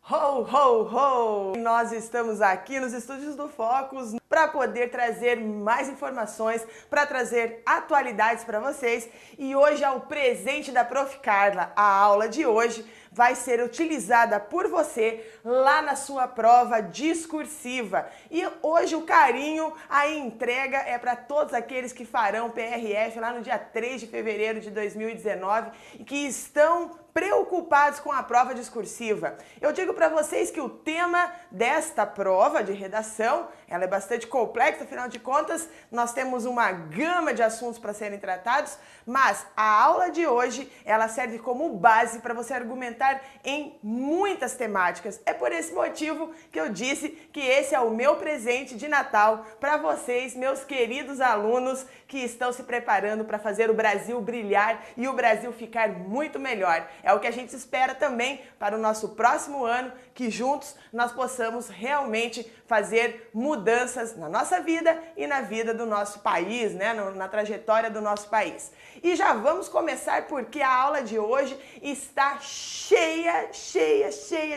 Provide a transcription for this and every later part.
Ho, ho, ho! Nós estamos aqui nos estúdios do Focus para poder trazer mais informações, para trazer atualidades para vocês. E hoje é o presente da Prof. Carla. A aula de hoje vai ser utilizada por você lá na sua prova discursiva. E hoje o carinho, a entrega é para todos aqueles que farão PRF lá no dia 3 de fevereiro de 2019 e que estão preocupados com a prova discursiva. Eu digo para vocês que o tema desta prova de redação, ela é bastante complexa, afinal de contas, nós temos uma gama de assuntos para serem tratados, mas a aula de hoje, ela serve como base para você argumentar em muitas temáticas. É por esse motivo que eu disse que esse é o meu presente de Natal para vocês, meus queridos alunos que estão se preparando para fazer o Brasil brilhar e o Brasil ficar muito melhor. É o que a gente espera também para o nosso próximo ano, que juntos nós possamos realmente fazer mudanças na nossa vida e na vida do nosso país, né? Na trajetória do nosso país. E já vamos começar porque a aula de hoje está cheia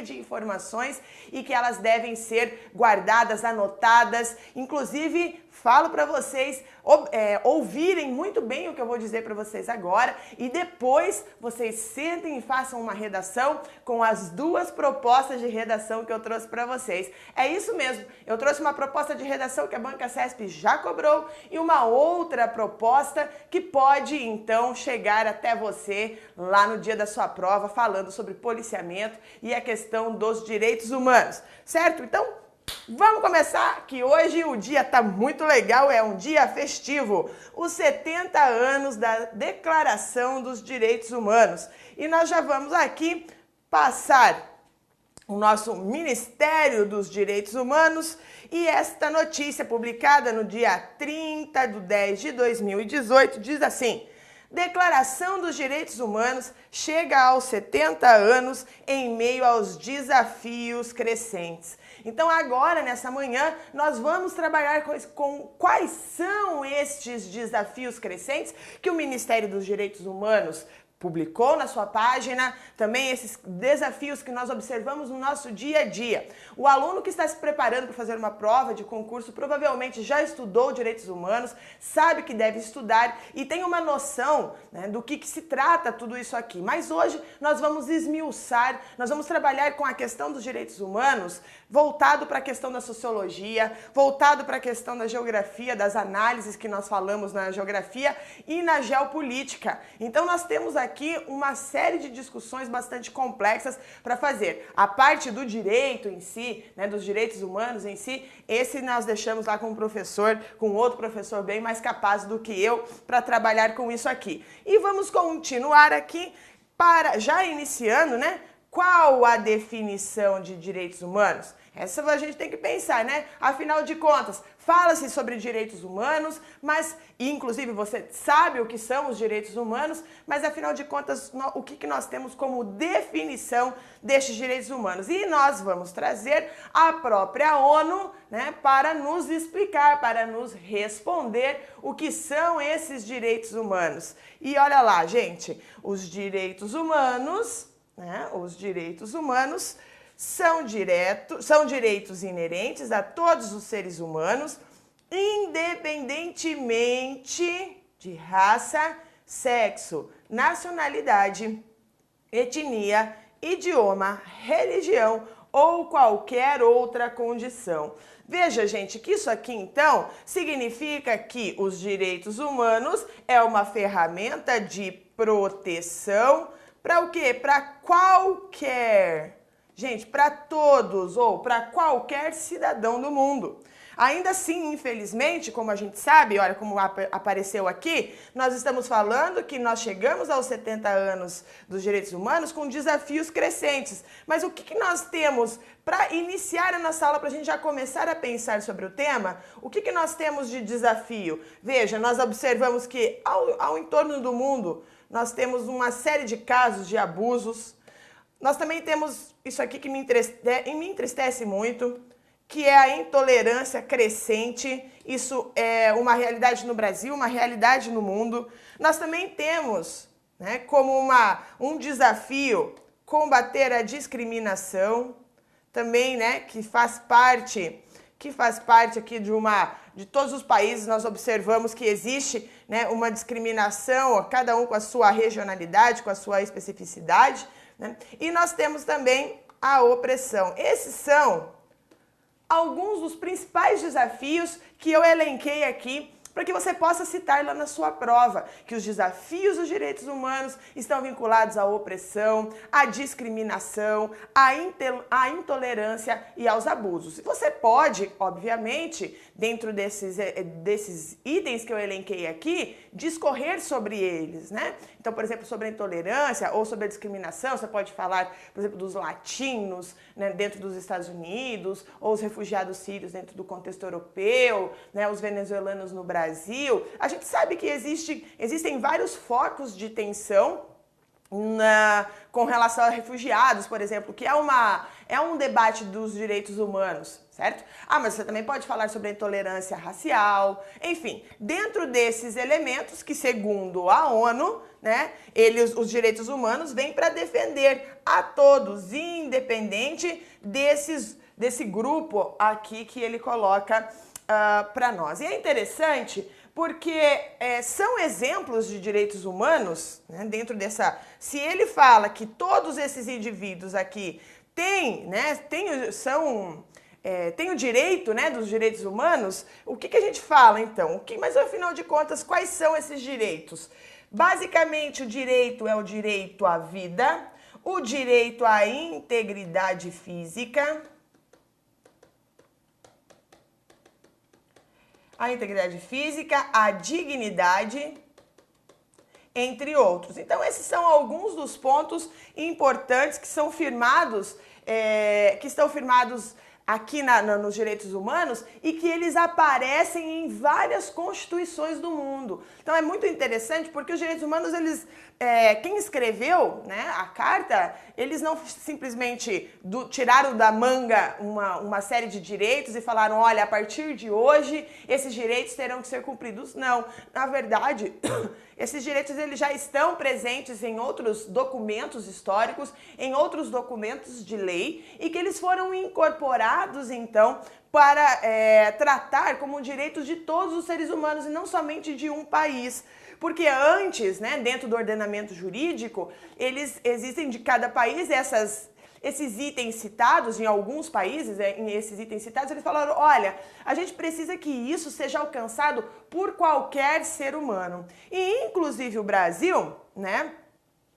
de informações e que elas devem ser guardadas, anotadas, inclusive falo para vocês ouvirem muito bem o que eu vou dizer para vocês agora e depois vocês sentem e façam uma redação com as duas propostas de redação que eu trouxe para vocês. É isso mesmo, eu trouxe uma proposta de redação que a Banca CESP já cobrou e uma outra proposta que pode então chegar até você lá no dia da sua prova falando sobre policiamento e a questão dos direitos humanos, certo? Então, vamos começar, que hoje o dia tá muito legal, é um dia festivo, os 70 anos da Declaração dos Direitos Humanos. E nós já vamos aqui passar o nosso Ministério dos Direitos Humanos e esta notícia publicada no dia 30/10/2018 diz assim: Declaração dos Direitos Humanos chega aos 70 anos em meio aos desafios crescentes. Então agora, nessa manhã, nós vamos trabalhar com quais são estes desafios crescentes que o Ministério dos Direitos Humanos publicou na sua página, também esses desafios que nós observamos no nosso dia a dia. O aluno que está se preparando para fazer uma prova de concurso provavelmente já estudou direitos humanos, sabe que deve estudar e tem uma noção, né, do que se trata tudo isso aqui. Mas hoje nós vamos esmiuçar, nós vamos trabalhar com a questão dos direitos humanos voltado para a questão da sociologia, voltado para a questão da geografia, das análises que nós falamos na geografia e na geopolítica. Então nós temos aqui uma série de discussões bastante complexas para fazer. A parte do direito em si, né, dos direitos humanos em si, esse nós deixamos lá com um professor, com outro professor bem mais capaz do que eu para trabalhar com isso aqui. E vamos continuar aqui para, já iniciando, né, qual a definição de direitos humanos? Essa a gente tem que pensar, né? Afinal de contas, fala-se sobre direitos humanos, mas, inclusive, você sabe o que são os direitos humanos, mas, afinal de contas, o que nós temos como definição destes direitos humanos? E nós vamos trazer a própria ONU, né, para nos explicar, para nos responder o que são esses direitos humanos. E olha lá, gente, os direitos humanos, né, são direitos inerentes a todos os seres humanos, independentemente de raça, sexo, nacionalidade, etnia, idioma, religião ou qualquer outra condição. Veja, gente, que isso aqui, então, significa que os direitos humanos é uma ferramenta de proteção para o quê? Para qualquer... Gente, para todos ou para qualquer cidadão do mundo. Ainda assim, infelizmente, como a gente sabe, olha como apareceu aqui, nós estamos falando que nós chegamos aos 70 anos dos direitos humanos com desafios crescentes. Mas o que nós temos para iniciar a nossa aula, para a gente já começar a pensar sobre o tema? O que nós temos de desafio? Veja, nós observamos que ao entorno do mundo, nós temos uma série de casos de abusos. Nós também temos isso aqui que me entristece muito, que é a intolerância crescente. Isso é uma realidade no Brasil, uma realidade no mundo. Nós também temos, né, como um desafio combater a discriminação. também, né, que faz parte aqui de todos os países. Nós observamos que existe, né, uma discriminação, cada um com a sua regionalidade, com a sua especificidade, né? E nós temos também a opressão. Esses são alguns dos principais desafios que eu elenquei aqui para que você possa citar lá na sua prova, que os desafios dos direitos humanos estão vinculados à opressão, à discriminação, à intolerância e aos abusos. E você pode, obviamente, dentro desses itens que eu elenquei aqui, discorrer sobre eles, né? Então, por exemplo, sobre a intolerância ou sobre a discriminação, você pode falar, por exemplo, dos latinos, né, dentro dos Estados Unidos, ou os refugiados sírios dentro do contexto europeu, né, os venezuelanos no Brasil. A gente sabe que existem vários focos de tensão com relação a refugiados, por exemplo, que é um debate dos direitos humanos, certo? Mas você também pode falar sobre a intolerância racial, enfim, dentro desses elementos que, segundo a ONU, né, os direitos humanos vêm para defender a todos, independente desse grupo aqui que ele coloca para nós. E é interessante porque são exemplos de direitos humanos, né, dentro dessa... Se ele fala que todos esses indivíduos aqui têm o direito, né, dos direitos humanos, o que a gente fala então? Mas afinal de contas, quais são esses direitos? Basicamente, o direito é o direito à vida, o direito à integridade física, a dignidade, entre outros. Então, esses são alguns dos pontos importantes que são firmados, estão firmados aqui nos direitos humanos e que eles aparecem em várias constituições do mundo. Então é muito interessante porque os direitos humanos, quem escreveu, né, a carta, eles não simplesmente tiraram da manga uma série de direitos e falaram, olha, a partir de hoje esses direitos terão que ser cumpridos. Não, na verdade, esses direitos eles já estão presentes em outros documentos históricos, em outros documentos de lei e que eles foram incorporados, então, para tratar como direitos de todos os seres humanos e não somente de um país. Porque antes, né, dentro do ordenamento jurídico, existem de cada país esses itens citados, em alguns países, esses itens citados, eles falaram, olha, a gente precisa que isso seja alcançado por qualquer ser humano. E, inclusive, o Brasil, né,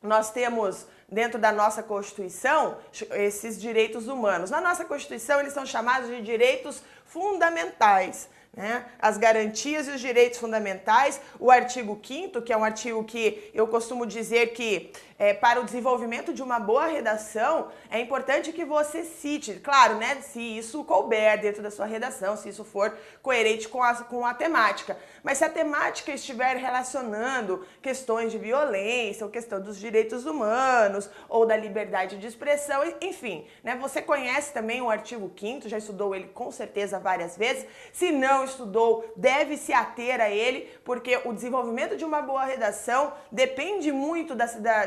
nós temos dentro da nossa Constituição esses direitos humanos. Na nossa Constituição, eles são chamados de direitos fundamentais, né? As garantias e os direitos fundamentais, o artigo 5º, que é um artigo que eu costumo dizer que para o desenvolvimento de uma boa redação é importante que você cite, claro, né, se isso couber dentro da sua redação, se isso for coerente com a temática. Mas se a temática estiver relacionando questões de violência, ou questão dos direitos humanos, ou da liberdade de expressão, enfim, né, você conhece também o artigo 5º, já estudou ele com certeza várias vezes. Se não estudou, deve se ater a ele, porque o desenvolvimento de uma boa redação depende muito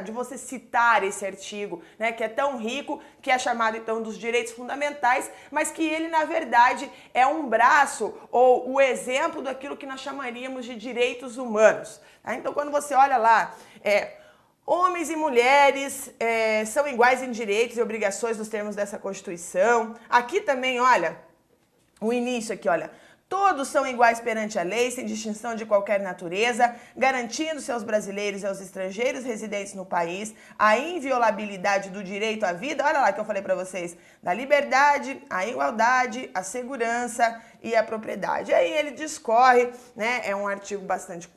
de você citar esse artigo, né, que é tão rico, que é chamado então dos direitos fundamentais, mas que ele na verdade é um braço ou o exemplo daquilo que nós chamaríamos de direitos humanos. Tá? Então quando você olha lá, homens e mulheres são iguais em direitos e obrigações nos termos dessa Constituição. Aqui também, olha, o início aqui, olha. Todos são iguais perante a lei, sem distinção de qualquer natureza, garantindo-se aos brasileiros e aos estrangeiros residentes no país a inviolabilidade do direito à vida, olha lá que eu falei para vocês, da liberdade, a igualdade, a segurança e a propriedade. Aí ele discorre, né, é um artigo bastante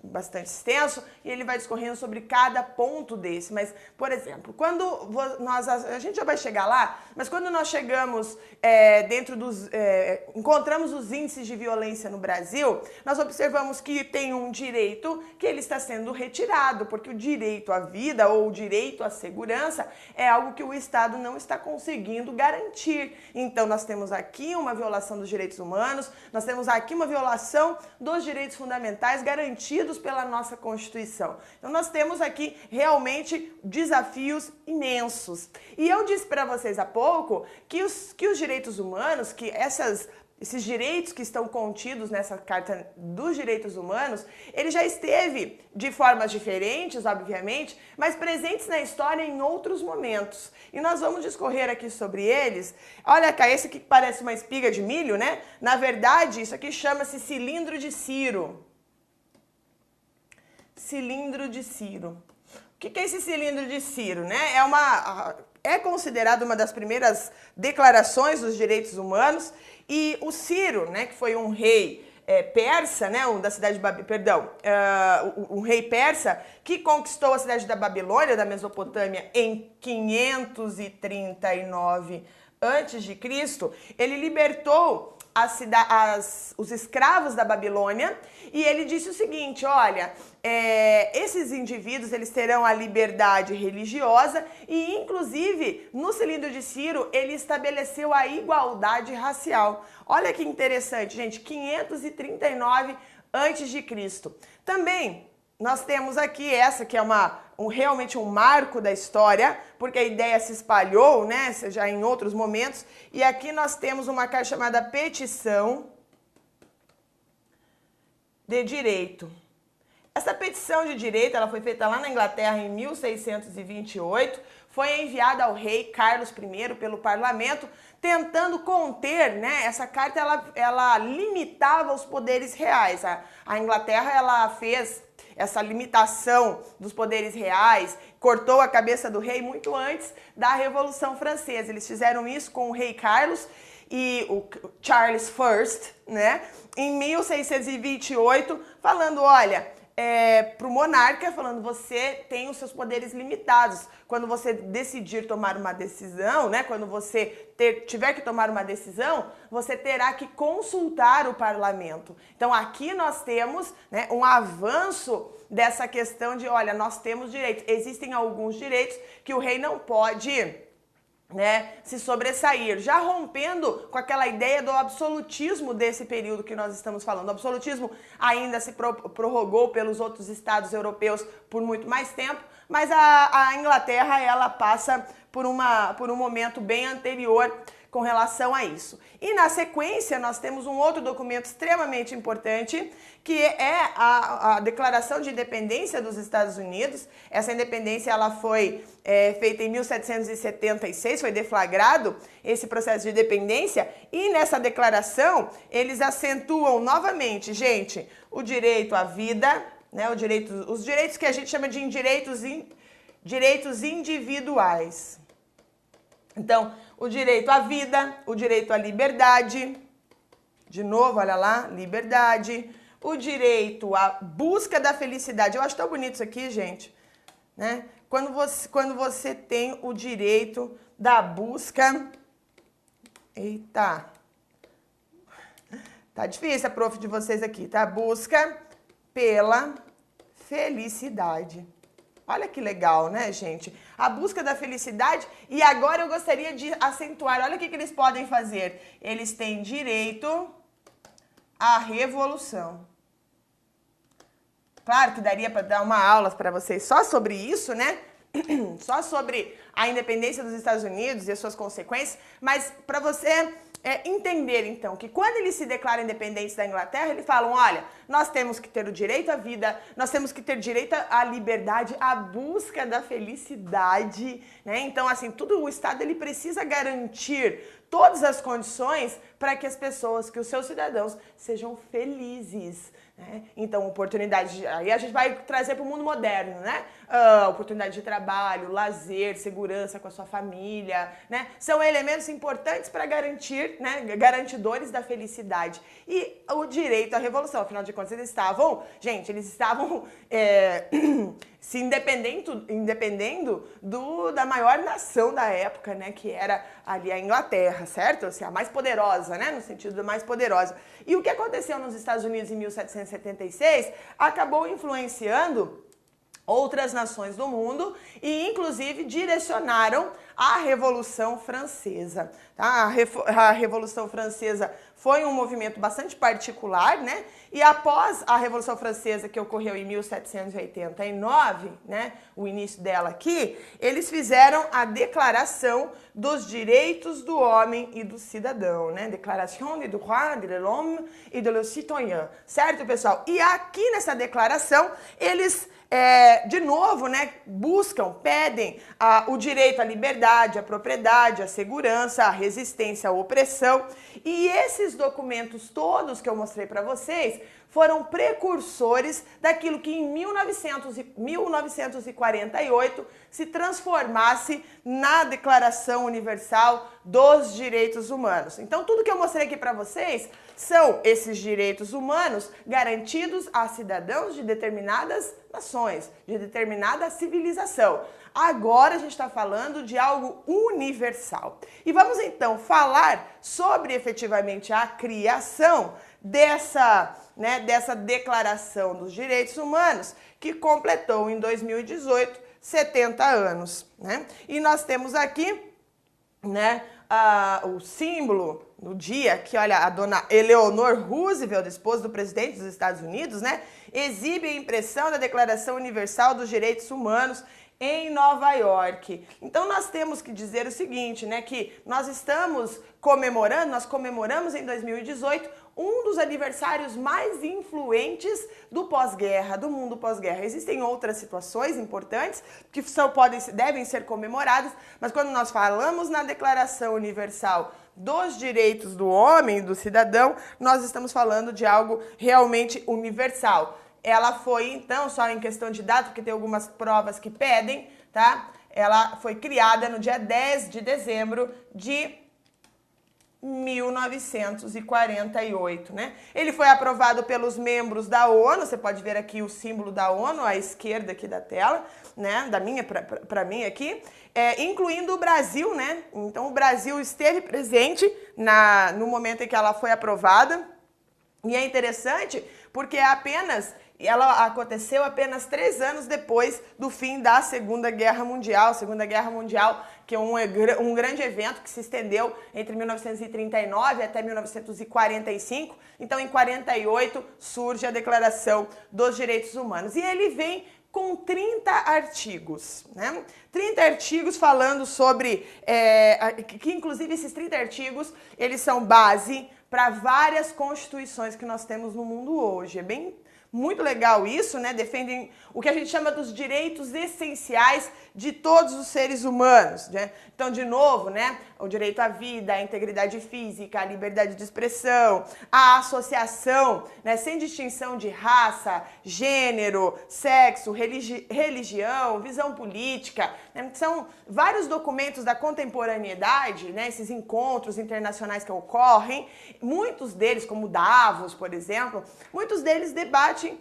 extenso e ele vai discorrendo sobre cada ponto desse. Mas, por exemplo, quando a gente já vai chegar lá, mas quando nós chegamos encontramos os índices de violência no Brasil, nós observamos que tem um direito que ele está sendo retirado, porque o direito à vida ou o direito à segurança é algo que o Estado não está conseguindo garantir. Então, nós temos aqui uma violação dos direitos humanos, nós temos aqui uma violação dos direitos fundamentais garantidos pela nossa Constituição. Então nós temos aqui realmente desafios imensos. E eu disse para vocês há pouco que os direitos humanos, que esses direitos que estão contidos nessa Carta dos Direitos Humanos, ele já esteve de formas diferentes, obviamente, mas presentes na história em outros momentos. E nós vamos discorrer aqui sobre eles. Olha cá, esse aqui parece uma espiga de milho, né? Na verdade, isso aqui chama-se cilindro de Ciro. Cilindro de Ciro. O que é esse cilindro de Ciro, né? É considerado uma das primeiras declarações dos direitos humanos, e o Ciro, né, que foi um rei persa, né, da cidade de um rei persa que conquistou a cidade da Babilônia, da Mesopotâmia, em 539 a.C., ele libertou os escravos da Babilônia, e ele disse o seguinte: olha, esses indivíduos eles terão a liberdade religiosa, e inclusive no cilindro de Ciro ele estabeleceu a igualdade racial. Olha que interessante, gente, 539 a.C. Também nós temos aqui essa que é realmente um marco da história, porque a ideia se espalhou, né, já em outros momentos, e aqui nós temos uma carta chamada Petição de Direito. Essa petição de direito, ela foi feita lá na Inglaterra em 1628, foi enviada ao rei Carlos I pelo parlamento, tentando conter, né, essa carta ela limitava os poderes reais. A Inglaterra ela fez essa limitação dos poderes reais, cortou a cabeça do rei muito antes da Revolução Francesa. Eles fizeram isso com o rei Carlos e o Charles I, né, em 1628, falando, olha, para o monarca, falando, você tem os seus poderes limitados. Quando você decidir tomar uma decisão, né, quando você tiver que tomar uma decisão, você terá que consultar o parlamento. Então aqui nós temos, né, um avanço dessa questão de, olha, nós temos direitos. Existem alguns direitos que o rei não pode, né, se sobressair, já rompendo com aquela ideia do absolutismo desse período que nós estamos falando. O absolutismo ainda se prorrogou pelos outros estados europeus por muito mais tempo, mas a Inglaterra ela passa por um momento bem anterior com relação a isso. E na sequência nós temos um outro documento extremamente importante, que é a Declaração de Independência dos Estados Unidos. Essa independência ela foi feita em 1776, foi deflagrado esse processo de independência, e nessa declaração eles acentuam novamente, gente, o direito à vida, né, os direitos que a gente chama de direitos individuais. Então, o direito à vida, o direito à liberdade, de novo, olha lá, liberdade, o direito à busca da felicidade. Eu acho tão bonito isso aqui, gente, né? Quando você tem o direito da busca... Eita! Tá difícil a prof de vocês aqui, tá? Busca pela felicidade. Olha que legal, né, gente? A busca da felicidade. E agora eu gostaria de acentuar, olha o que eles podem fazer. Eles têm direito à revolução. Claro que daria para dar uma aula para vocês só sobre isso, né? Só sobre a independência dos Estados Unidos e as suas consequências, mas para você entender, então, que quando eles se declaram independentes da Inglaterra, eles falam, olha, nós temos que ter o direito à vida, nós temos que ter direito à liberdade, à busca da felicidade, né? Então, assim, o Estado, ele precisa garantir todas as condições para que as pessoas, que os seus cidadãos sejam felizes, né? Então, oportunidade, aí a gente vai trazer para o mundo moderno, né? Oportunidade de trabalho, lazer, segurança com a sua família, né? São elementos importantes para garantir, né? Garantidores da felicidade. E o direito à revolução, afinal de contas, eles estavam se independendo da maior nação da época, né? Que era ali a Inglaterra, certo? Assim, a mais poderosa, né? No sentido da mais poderosa. E o que aconteceu nos Estados Unidos em 1776 acabou influenciando outras nações do mundo e, inclusive, direcionaram a Revolução Francesa. Tá? A Revolução Francesa foi um movimento bastante particular, né? E após a Revolução Francesa, que ocorreu em 1789, né? O início dela aqui, eles fizeram a Declaração dos Direitos do Homem e do Cidadão, né? Déclaration des droits de l'homme et de le citoyen, certo, pessoal? E aqui nessa declaração, eles de novo, né, pedem o direito à liberdade, à propriedade, à segurança, à resistência à opressão. E esses documentos todos que eu mostrei para vocês foram precursores daquilo que em 1948 se transformasse na Declaração Universal dos Direitos Humanos. Então, tudo que eu mostrei aqui para vocês são esses direitos humanos garantidos a cidadãos de determinadas nações, de determinada civilização. Agora a gente está falando de algo universal. E vamos então falar sobre efetivamente a criação dessa Declaração dos Direitos Humanos, que completou em 2018 70 anos. Né? E nós temos aqui, né, o símbolo no dia que, olha, a dona Eleanor Roosevelt, esposa do presidente dos Estados Unidos, né, exibe a impressão da Declaração Universal dos Direitos Humanos em Nova York. Então nós temos que dizer o seguinte, né, que nós comemoramos em 2018 um dos aniversários mais influentes do pós-guerra, do mundo pós-guerra. Existem outras situações importantes que devem ser comemoradas, mas quando nós falamos na Declaração Universal dos Direitos do Homem e do Cidadão, nós estamos falando de algo realmente universal. Ela foi, então, só em questão de data, porque tem algumas provas que pedem, tá? Ela foi criada no dia 10 de dezembro de 1948, né? Ele foi aprovado pelos membros da ONU, você pode ver aqui o símbolo da ONU à esquerda aqui da tela, né? Para mim aqui, incluindo o Brasil, né? Então o Brasil esteve presente no momento em que ela foi aprovada, e é interessante porque ela aconteceu apenas 3 anos depois do fim da Segunda Guerra Mundial. Segunda Guerra Mundial, que é um grande evento que se estendeu entre 1939 até 1945. Então, em 48, surge a Declaração dos Direitos Humanos. E ele vem com 30 artigos, né? 30 artigos falando sobre... que inclusive esses 30 artigos, eles são base para várias constituições que nós temos no mundo hoje. É muito legal isso, né? Defendem o que a gente chama dos direitos essenciais de todos os seres humanos, né? Então, de novo, né? O direito à vida, à integridade física, à liberdade de expressão, à associação, né? Sem distinção de raça, gênero, sexo, religião, visão política, né? São vários documentos da contemporaneidade, né? Esses encontros internacionais que ocorrem, muitos deles, como Davos, por exemplo, muitos deles debatem,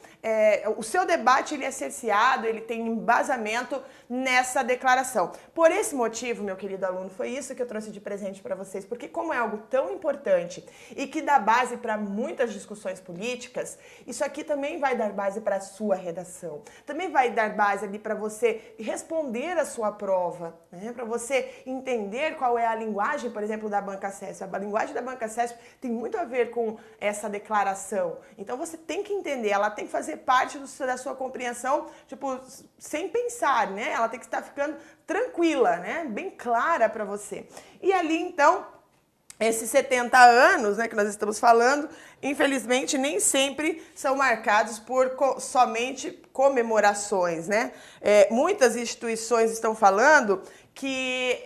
o seu debate ele é cerceado, ele tem embasamento nessa declaração. Por esse motivo, meu querido aluno, foi isso que eu trouxe de presente para vocês, porque como é algo tão importante e que dá base para muitas discussões políticas, isso aqui também vai dar base para a sua redação, também vai dar base ali para você responder a sua prova, né? Para você entender qual é a linguagem, por exemplo, da Banca CESP. A linguagem da Banca CESP tem muito a ver com essa declaração, então você tem que entender, ela tem que fazer parte da sua compreensão, tipo, sem pensar, né? Ela tem que estar ficando tranquila, né? Bem clara para você. E ali, então, esses 70 anos, né, que nós estamos falando, infelizmente, nem sempre são marcados por somente comemorações, né? Muitas instituições estão falando que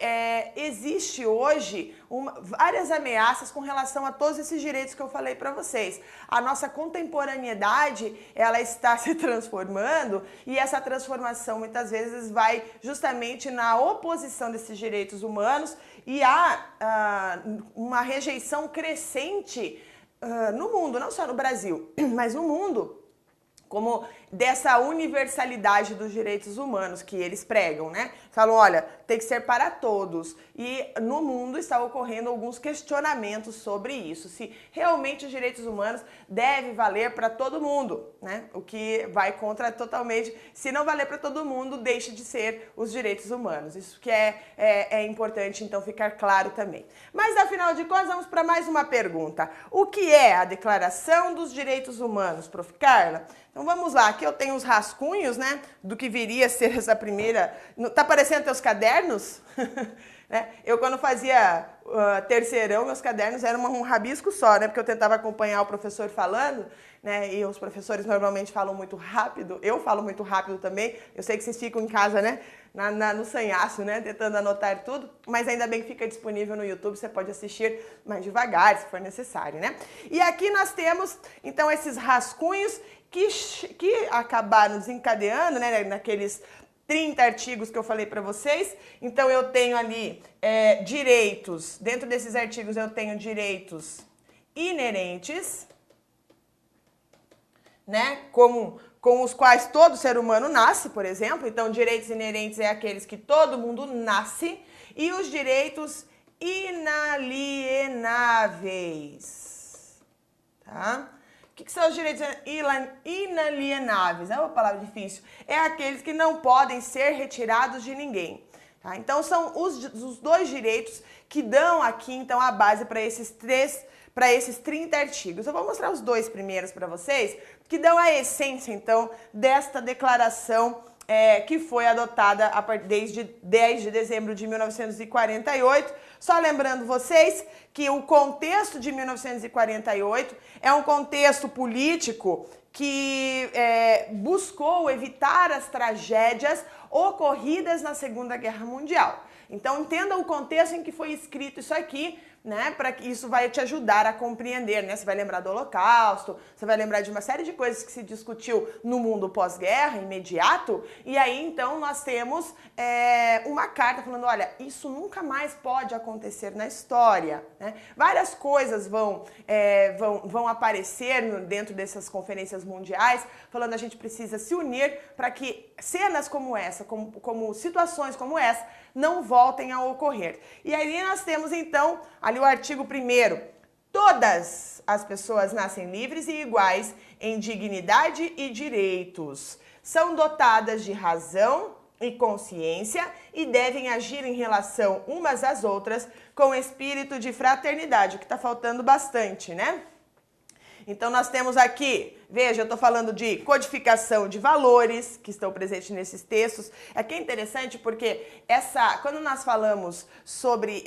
existe hoje várias ameaças com relação a todos esses direitos que eu falei para vocês. A nossa contemporaneidade, ela está se transformando e essa transformação muitas vezes vai justamente na oposição desses direitos humanos e há uma rejeição crescente no mundo, não só no Brasil, mas no mundo, como dessa universalidade dos direitos humanos que eles pregam, né? Falam, olha, tem que ser para todos. E no mundo está ocorrendo alguns questionamentos sobre isso, se realmente os direitos humanos devem valer para todo mundo, né? O que vai contra totalmente, se não valer para todo mundo, deixa de ser os direitos humanos. Isso que é importante, então, ficar claro também. Mas, afinal de contas, vamos para mais uma pergunta. O que é a Declaração dos Direitos Humanos, Prof. Carla? Então vamos lá, aqui eu tenho os rascunhos, né, do que viria a ser essa primeira... Tá aparecendo teus cadernos? Né? Eu quando fazia terceirão, meus cadernos eram um rabisco só, né, porque eu tentava acompanhar o professor falando, né, e os professores normalmente falam muito rápido, eu falo muito rápido também, eu sei que vocês ficam em casa, né, no sanhaço, né, tentando anotar tudo, mas ainda bem que fica disponível no YouTube, você pode assistir mais devagar, se for necessário, né. E aqui nós temos, então, esses rascunhos que acabaram desencadeando, né, naqueles 30 artigos que eu falei para vocês. Então eu tenho ali direitos, dentro desses artigos eu tenho direitos inerentes, né, com os quais todo ser humano nasce, por exemplo. Então direitos inerentes é aqueles que todo mundo nasce, e os direitos inalienáveis, tá? O que são os direitos inalienáveis? É uma palavra difícil. É aqueles que não podem ser retirados de ninguém. Tá? Então, são os dois direitos que dão aqui, então, a base para esses 30 artigos. Eu vou mostrar os dois primeiros para vocês, que dão a essência, então, desta declaração que foi adotada desde 10 de dezembro de 1948. Só lembrando vocês que o contexto de 1948 é um contexto político que buscou evitar as tragédias ocorridas na Segunda Guerra Mundial. Então entenda o contexto em que foi escrito isso aqui, né, para que isso vai te ajudar a compreender, né? Você vai lembrar do Holocausto, você vai lembrar de uma série de coisas que se discutiu no mundo pós-guerra, imediato, e aí então nós temos uma carta falando, olha, isso nunca mais pode acontecer na história, né? Várias coisas vão aparecer dentro dessas conferências mundiais, falando a gente precisa se unir para que cenas como essa, como situações como essa, não voltem a ocorrer. E aí nós temos então ali o artigo 1º, todas as pessoas nascem livres e iguais em dignidade e direitos, são dotadas de razão e consciência e devem agir em relação umas às outras com espírito de fraternidade, o que está faltando bastante, né? Então nós temos aqui, veja, eu estou falando de codificação de valores que estão presentes nesses textos. Aqui é interessante porque quando nós falamos sobre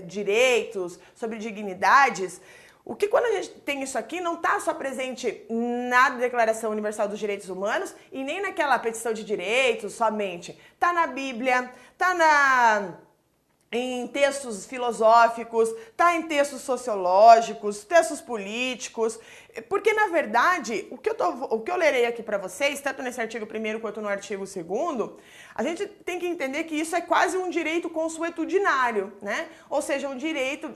direitos, sobre dignidades, quando a gente tem isso aqui, não está só presente na Declaração Universal dos Direitos Humanos e nem naquela petição de direitos somente. Está na Bíblia, está em textos filosóficos, está em textos sociológicos, textos políticos, porque, na verdade, o que eu lerei aqui para vocês, tanto nesse artigo 1º quanto no artigo 2º, a gente tem que entender que isso é quase um direito consuetudinário, né? Ou seja, direito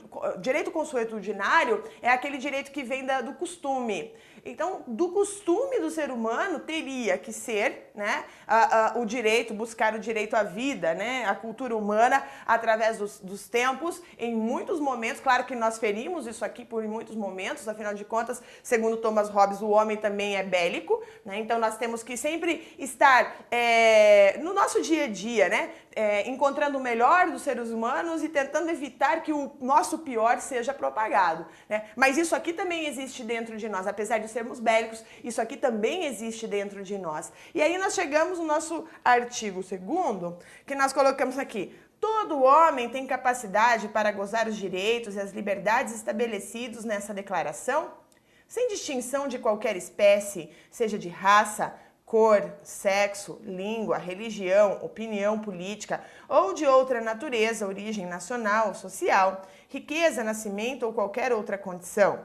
consuetudinário é aquele direito que vem do costume. Então, do costume do ser humano teria que ser, né, o direito, buscar o direito à vida, né, a cultura humana através dos tempos, em muitos momentos. Claro que nós ferimos isso aqui por muitos momentos, afinal de contas, segundo Thomas Hobbes, o homem também é bélico, né, então nós temos que sempre estar no nosso dia a dia, né, encontrando o melhor dos seres humanos e tentando evitar que o nosso pior seja propagado, né? Mas isso aqui também existe dentro de nós, apesar de sermos bélicos, isso aqui também existe dentro de nós. E aí nós chegamos no nosso artigo 2º, que nós colocamos aqui: todo homem tem capacidade para gozar os direitos e as liberdades estabelecidos nessa declaração, sem distinção de qualquer espécie, seja de raça, cor, sexo, língua, religião, opinião política ou de outra natureza, origem nacional, social, riqueza, nascimento ou qualquer outra condição.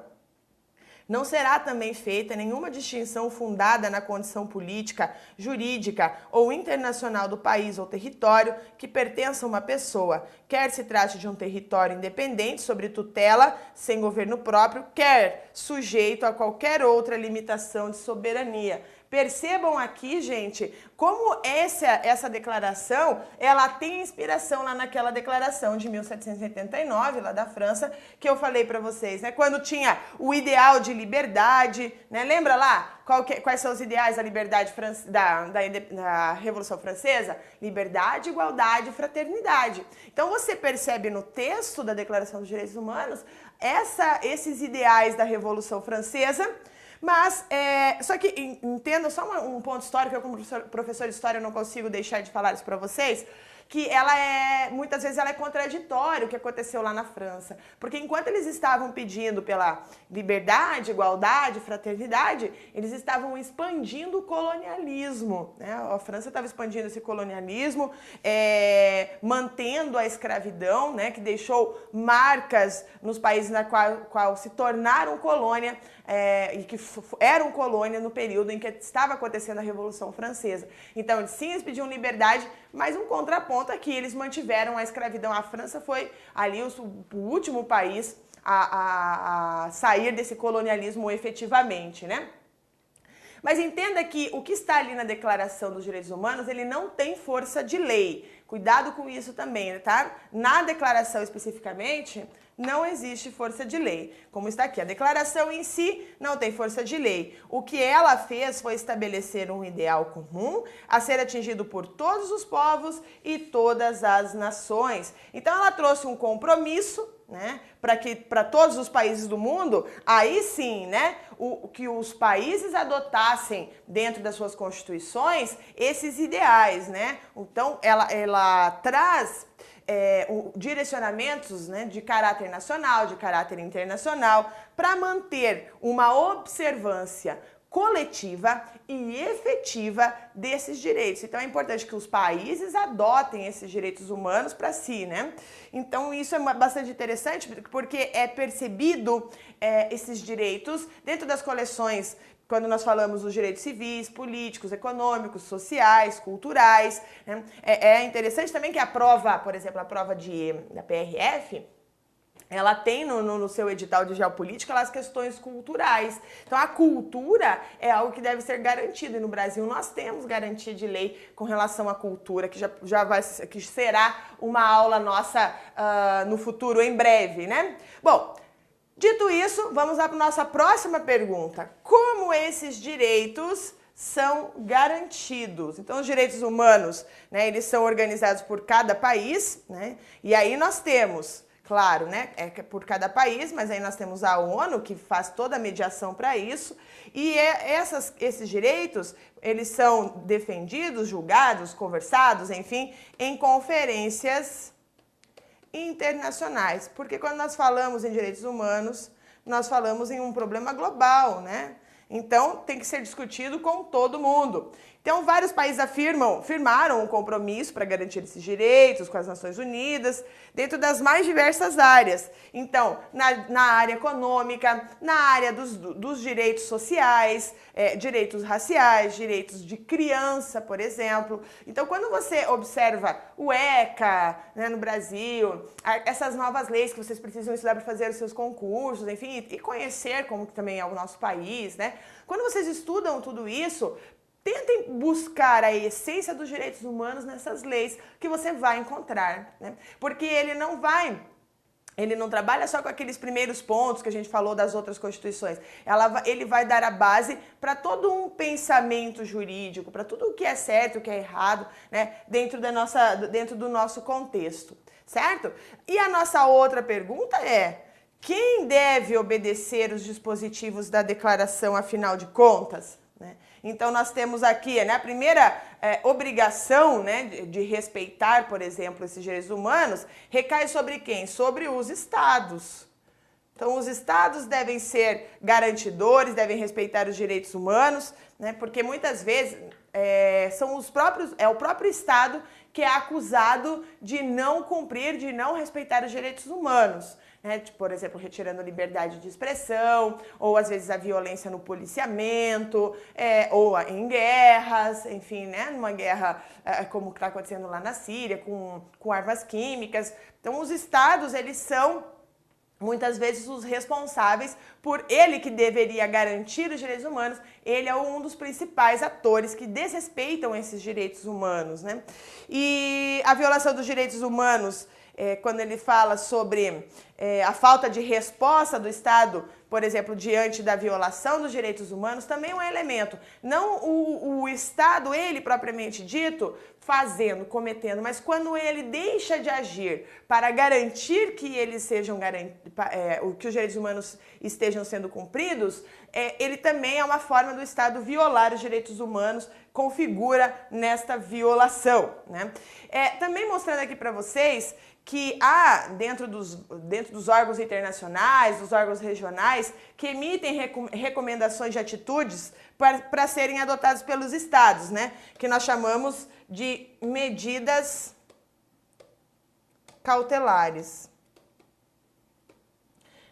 Não será também feita nenhuma distinção fundada na condição política, jurídica ou internacional do país ou território que pertença a uma pessoa, quer se trate de um território independente sobre tutela, sem governo próprio, quer sujeito a qualquer outra limitação de soberania. Percebam aqui, gente, como essa declaração, ela tem inspiração lá naquela declaração de 1789, lá da França, que eu falei para vocês, né? Quando tinha o ideal de liberdade, né? Lembra lá quais são os ideais da liberdade da Revolução Francesa? Liberdade, igualdade e fraternidade. Então você percebe no texto da Declaração dos Direitos Humanos esses ideais da Revolução Francesa. Mas, só que entenda só um ponto histórico, eu como professor de história não consigo deixar de falar isso para vocês, que muitas vezes ela é contraditória o que aconteceu lá na França. Porque enquanto eles estavam pedindo pela liberdade, igualdade, fraternidade, eles estavam expandindo o colonialismo, né? A França estava expandindo esse colonialismo, mantendo a escravidão, né? Que deixou marcas nos países na qual se tornaram colônia, e que eram colônia no período em que estava acontecendo a Revolução Francesa. Então, sim, eles pediam liberdade, mas um contraponto é que eles mantiveram a escravidão. A França foi ali o último país a sair desse colonialismo efetivamente, né? Mas entenda que o que está ali na Declaração dos Direitos Humanos, ele não tem força de lei. Cuidado com isso também, tá? Na declaração especificamente, não existe força de lei, como está aqui. A declaração em si não tem força de lei. O que ela fez foi estabelecer um ideal comum a ser atingido por todos os povos e todas as nações. Então ela trouxe um compromisso, né, para todos os países do mundo, aí sim, né, que os países adotassem dentro das suas constituições esses ideais, né? Então ela traz direcionamentos, né, de caráter nacional, de caráter internacional, para manter uma observância coletiva e efetiva desses direitos. Então é importante que os países adotem esses direitos humanos para si, né? Então isso é bastante interessante porque é percebido esses direitos dentro das coleções. Quando nós falamos dos direitos civis, políticos, econômicos, sociais, culturais, né? É interessante também que a prova, por exemplo, a prova da PRF, ela tem no seu edital de geopolítica as questões culturais. Então, a cultura é algo que deve ser garantido. E no Brasil nós temos garantia de lei com relação à cultura, que será uma aula nossa no futuro, em breve, né? Bom, dito isso, vamos lá para a nossa próxima pergunta. Como esses direitos são garantidos? Então, os direitos humanos, né, eles são organizados por cada país, né? E aí nós temos, claro, né, por cada país, mas aí nós temos a ONU, que faz toda a mediação para isso. E esses direitos, eles são defendidos, julgados, conversados, enfim, em conferências internacionais, porque quando nós falamos em direitos humanos, nós falamos em um problema global, né? Então, tem que ser discutido com todo mundo. Então, vários países firmaram um compromisso para garantir esses direitos com as Nações Unidas, dentro das mais diversas áreas. Então, na área econômica, na área dos direitos sociais, direitos raciais, direitos de criança, por exemplo. Então, quando você observa o ECA, né, no Brasil, essas novas leis que vocês precisam estudar para fazer os seus concursos, enfim, e conhecer como que também é o nosso país, né? Quando vocês estudam tudo isso, tentem buscar a essência dos direitos humanos nessas leis que você vai encontrar, né? Porque ele não trabalha só com aqueles primeiros pontos que a gente falou das outras constituições. Ele vai dar a base para todo um pensamento jurídico, para tudo o que é certo, o que é errado, né? Dentro do nosso contexto, certo? E a nossa outra pergunta é: quem deve obedecer os dispositivos da declaração, afinal de contas? Então, nós temos aqui, né, a primeira obrigação, né, de respeitar, por exemplo, esses direitos humanos, recai sobre quem? Sobre os estados. Então, os estados devem ser garantidores, devem respeitar os direitos humanos, né, porque muitas vezes é o próprio estado que é acusado de não cumprir, de não respeitar os direitos humanos. né? Tipo, por exemplo, retirando a liberdade de expressão, ou às vezes a violência no policiamento, ou em guerras, enfim, né? Numa guerra como está acontecendo lá na Síria, com armas químicas. Então, os estados, eles são muitas vezes os responsáveis por ele que deveria garantir os direitos humanos, ele é um dos principais atores que desrespeitam esses direitos humanos, né? E a violação dos direitos humanos, quando ele fala sobre a falta de resposta do Estado, por exemplo, diante da violação dos direitos humanos, também é um elemento. Não o Estado, ele propriamente dito, fazendo, cometendo, mas quando ele deixa de agir para garantir que eles sejam que os direitos humanos estejam sendo cumpridos, ele também é uma forma do Estado violar os direitos humanos, configura nesta violação, né? Também mostrando aqui para vocês que há, dentro dos órgãos internacionais, dos órgãos regionais, que emitem recomendações de atitudes para serem adotadas pelos estados, né? Que nós chamamos de medidas cautelares,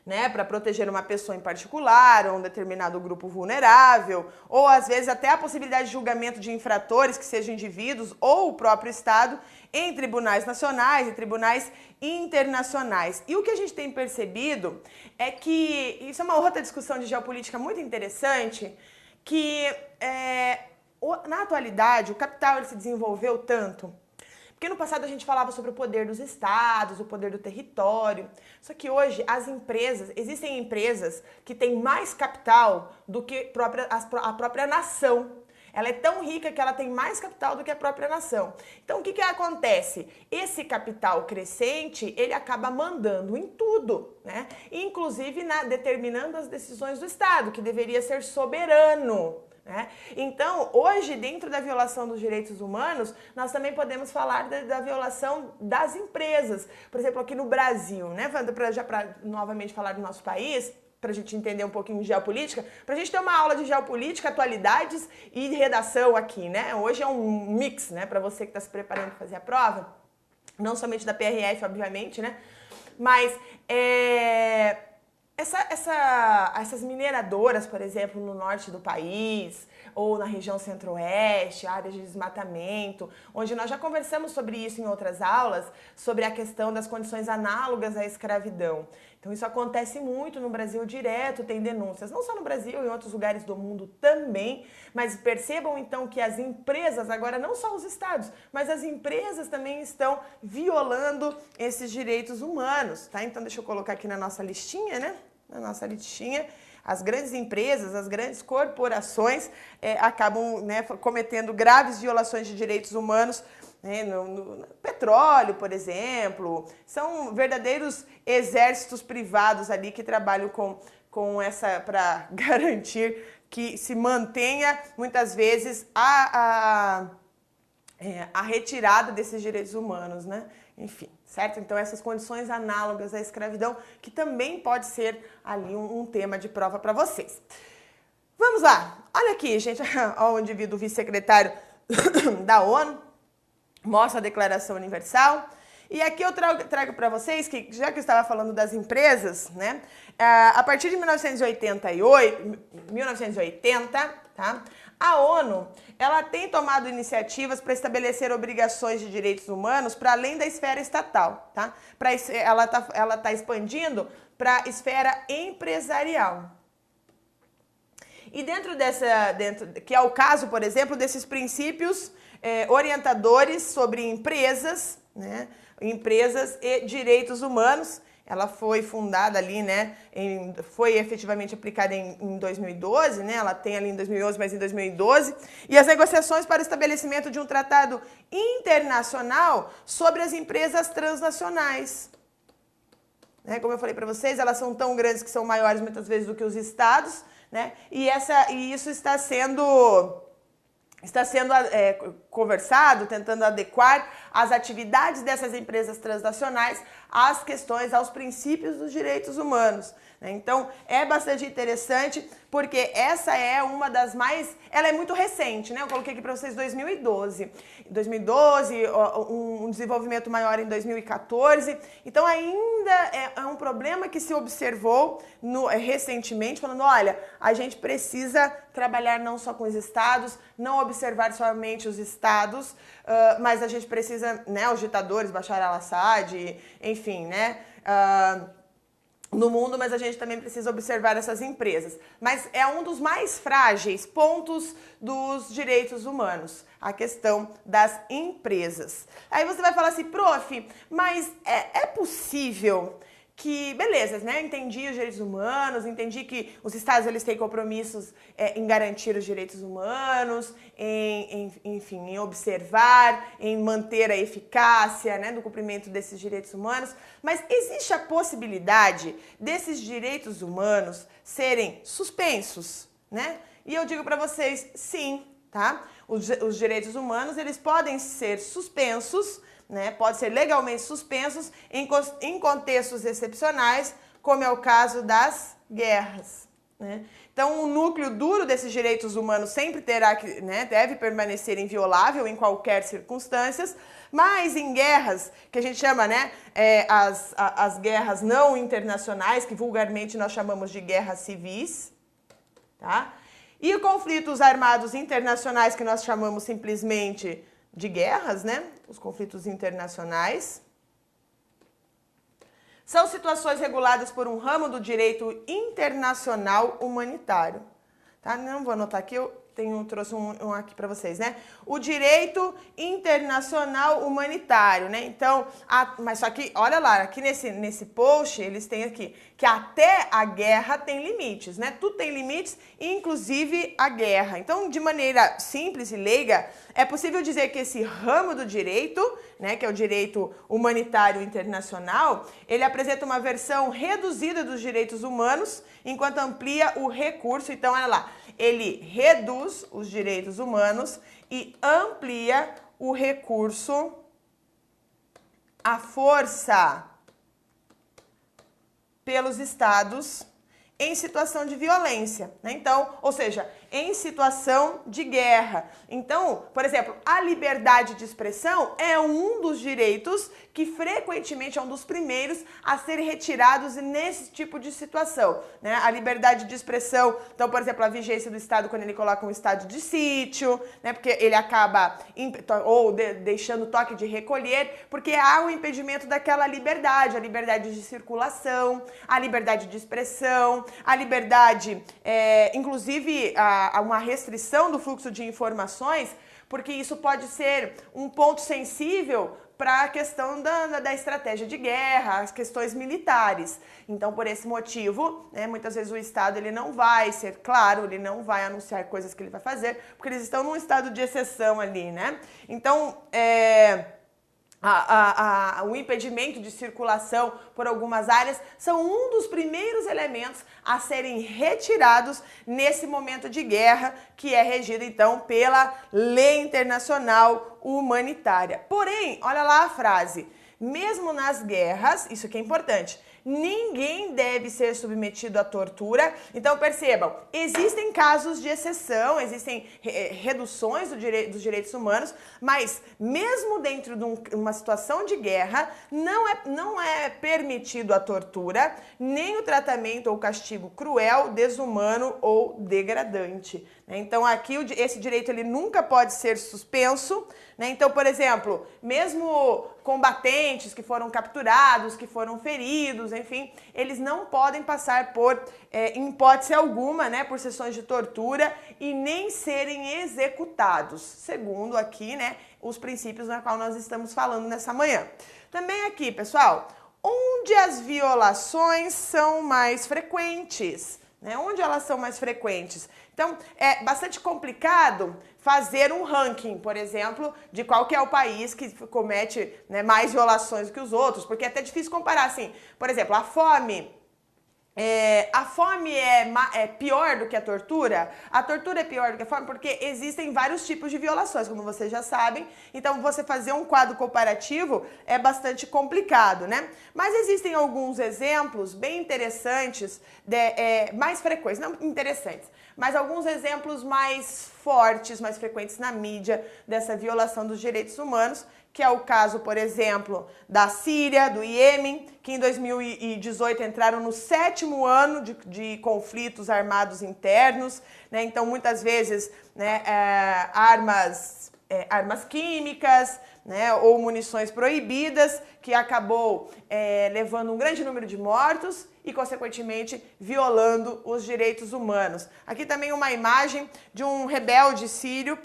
né, para proteger uma pessoa em particular, ou um determinado grupo vulnerável, ou às vezes até a possibilidade de julgamento de infratores, que sejam indivíduos ou o próprio Estado, em tribunais nacionais e tribunais internacionais. E o que a gente tem percebido é que, isso é uma outra discussão de geopolítica muito interessante, que na atualidade o capital ele se desenvolveu tanto. Porque no passado a gente falava sobre o poder dos estados, o poder do território. Só que hoje existem empresas que têm mais capital do que a própria nação. Ela é tão rica que ela tem mais capital do que a própria nação. Então o que acontece? Esse capital crescente, ele acaba mandando em tudo, né? Inclusive determinando as decisões do Estado, que deveria ser soberano. Então, hoje, dentro da violação dos direitos humanos, nós também podemos falar da violação das empresas. Por exemplo, aqui no Brasil, né? Para novamente falar do nosso país, para a gente entender um pouquinho de geopolítica, para a gente ter uma aula de geopolítica, atualidades e redação aqui, né? Hoje é um mix, né? Para você que está se preparando para fazer a prova, não somente da PRF, obviamente, né? Mas essas mineradoras, por exemplo, no norte do país, ou na região centro-oeste, áreas de desmatamento, onde nós já conversamos sobre isso em outras aulas, sobre a questão das condições análogas à escravidão. Então isso acontece muito no Brasil direto, tem denúncias, não só no Brasil, em outros lugares do mundo também, mas percebam então que as empresas, agora não só os estados, mas as empresas também estão violando esses direitos humanos, tá? Então deixa eu colocar aqui na nossa listinha, né? Na nossa listinha, as grandes empresas, as grandes corporações acabam, né, cometendo graves violações de direitos humanos, né, no petróleo, por exemplo. São verdadeiros exércitos privados ali que trabalham para garantir que se mantenha, muitas vezes, a retirada desses direitos humanos, né? Enfim, certo? Então, essas condições análogas à escravidão, que também pode ser ali um tema de prova para vocês. Vamos lá. Olha aqui, gente, onde vi do vice-secretário da ONU, mostra a Declaração Universal. E aqui eu trago para vocês que, já que eu estava falando das empresas, né? A partir de 1980, tá? A ONU, ela tem tomado iniciativas para estabelecer obrigações de direitos humanos para além da esfera estatal, tá? Ela tá expandindo para a esfera empresarial. E que é o caso, por exemplo, desses princípios orientadores sobre empresas, né? Empresas e direitos humanos. Ela foi fundada ali, né, foi efetivamente aplicada em 2012, né, ela tem ali em 2011, mas em 2012, e as negociações para o estabelecimento de um tratado internacional sobre as empresas transnacionais. Né, como eu falei para vocês, elas são tão grandes que são maiores muitas vezes do que os estados, né, e isso está sendo está sendo conversado, tentando adequar as atividades dessas empresas transnacionais às questões, aos princípios dos direitos humanos. Então, é bastante interessante, porque essa é uma das mais... Ela é muito recente, né? Eu coloquei aqui para vocês 2012. Em 2012, um desenvolvimento maior em 2014. Então, ainda é um problema que se observou recentemente, falando, olha, a gente precisa trabalhar não só com os estados, não observar somente os estados, mas a gente precisa, né, os ditadores, Bashar al-Assad, enfim, né, no mundo, mas a gente também precisa observar essas empresas. Mas é um dos mais frágeis pontos dos direitos humanos, a questão das empresas. Aí você vai falar assim, prof, mas é possível que, beleza, né? Entendi os direitos humanos, entendi que os estados eles têm compromissos em garantir os direitos humanos, enfim, em observar, em manter a eficácia, né, do cumprimento desses direitos humanos, mas existe a possibilidade desses direitos humanos serem suspensos, né? E eu digo para vocês, sim, tá? Os direitos humanos, eles podem ser suspensos, né, pode ser legalmente suspensos em contextos excepcionais, como é o caso das guerras. Né? Então, o núcleo duro desses direitos humanos sempre terá que, né, deve permanecer inviolável em qualquer circunstâncias, mas em guerras, que a gente chama, né, as guerras não internacionais, que vulgarmente nós chamamos de guerras civis, tá? E conflitos armados internacionais, que nós chamamos simplesmente de guerras, né? Os conflitos internacionais. São situações reguladas por um ramo do direito internacional humanitário. Tá? Não vou anotar aqui, eu trouxe um aqui para vocês, né? O direito internacional humanitário, né? Então, mas só que, olha lá, aqui nesse post, eles têm aqui que até a guerra tem limites, né? Tudo tem limites, inclusive a guerra. Então, de maneira simples e leiga, é possível dizer que esse ramo do direito, né, que é o direito humanitário internacional, ele apresenta uma versão reduzida dos direitos humanos, enquanto amplia o recurso. Então, olha lá, ele reduz os direitos humanos e amplia o recurso à força pelos estados em situação de violência, né? Então, ou seja, em situação de guerra. Então, por exemplo, a liberdade de expressão é um dos direitos que frequentemente é um dos primeiros a serem retirados nesse tipo de situação, né? A liberdade de expressão, então, por exemplo, a vigência do Estado quando ele coloca um estado de sítio, né? Porque ele acaba deixando toque de recolher, porque há o impedimento daquela liberdade, a liberdade de circulação, a liberdade de expressão, a liberdade, inclusive uma restrição do fluxo de informações, porque isso pode ser um ponto sensível para a questão da estratégia de guerra, as questões militares. Então, por esse motivo, né, muitas vezes o Estado ele não vai ser claro, ele não vai anunciar coisas que ele vai fazer, porque eles estão num estado de exceção ali, né? Então, o impedimento de circulação por algumas áreas são um dos primeiros elementos a serem retirados nesse momento de guerra, que é regido então pela lei internacional humanitária. Porém, olha lá a frase, mesmo nas guerras, isso aqui é importante, ninguém deve ser submetido à tortura. Então percebam, existem casos de exceção, existem reduções dos direitos humanos, mas mesmo dentro de uma situação de guerra, não é permitido a tortura, nem o tratamento ou castigo cruel, desumano ou degradante. Então aqui esse direito ele nunca pode ser suspenso, né? Então, por exemplo, mesmo combatentes que foram capturados, que foram feridos, enfim, eles não podem passar por, em hipótese alguma, né, por sessões de tortura e nem serem executados, segundo aqui, né, os princípios na qual nós estamos falando nessa manhã. Também aqui, pessoal, onde as violações são mais frequentes, né? Onde elas são mais frequentes? Então, é bastante complicado fazer um ranking, por exemplo, de qual que é o país que comete, né, mais violações do que os outros, porque é até difícil comparar, assim, por exemplo, a fome A fome é pior do que a tortura? A tortura é pior do que a fome porque existem vários tipos de violações, como vocês já sabem. Então, você fazer um quadro comparativo é bastante complicado, né? Mas existem alguns exemplos bem interessantes, mais frequentes, não interessantes, mas alguns exemplos mais fortes, mais frequentes na mídia dessa violação dos direitos humanos, que é o caso, por exemplo, da Síria, do Iêmen, que em 2018 entraram no 7º ano de conflitos armados internos, né? Então, muitas vezes, né, armas químicas, né, ou munições proibidas, que acabou levando um grande número de mortos e, consequentemente, violando os direitos humanos. Aqui também uma imagem de um rebelde sírio,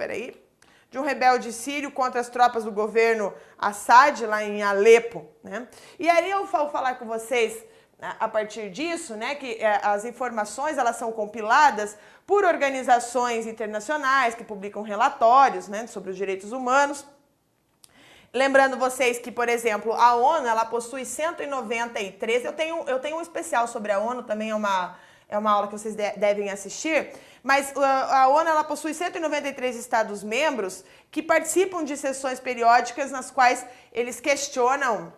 de um rebelde sírio contra as tropas do governo Assad, lá em Alepo, né? E aí eu vou falar com vocês, a partir disso, né, que as informações, elas são compiladas por organizações internacionais que publicam relatórios, né, sobre os direitos humanos. Lembrando vocês que, por exemplo, a ONU, ela possui 193, eu tenho um especial sobre a ONU, também é uma aula que vocês devem assistir, mas a ONU, ela possui 193 Estados-membros que participam de sessões periódicas nas quais eles questionam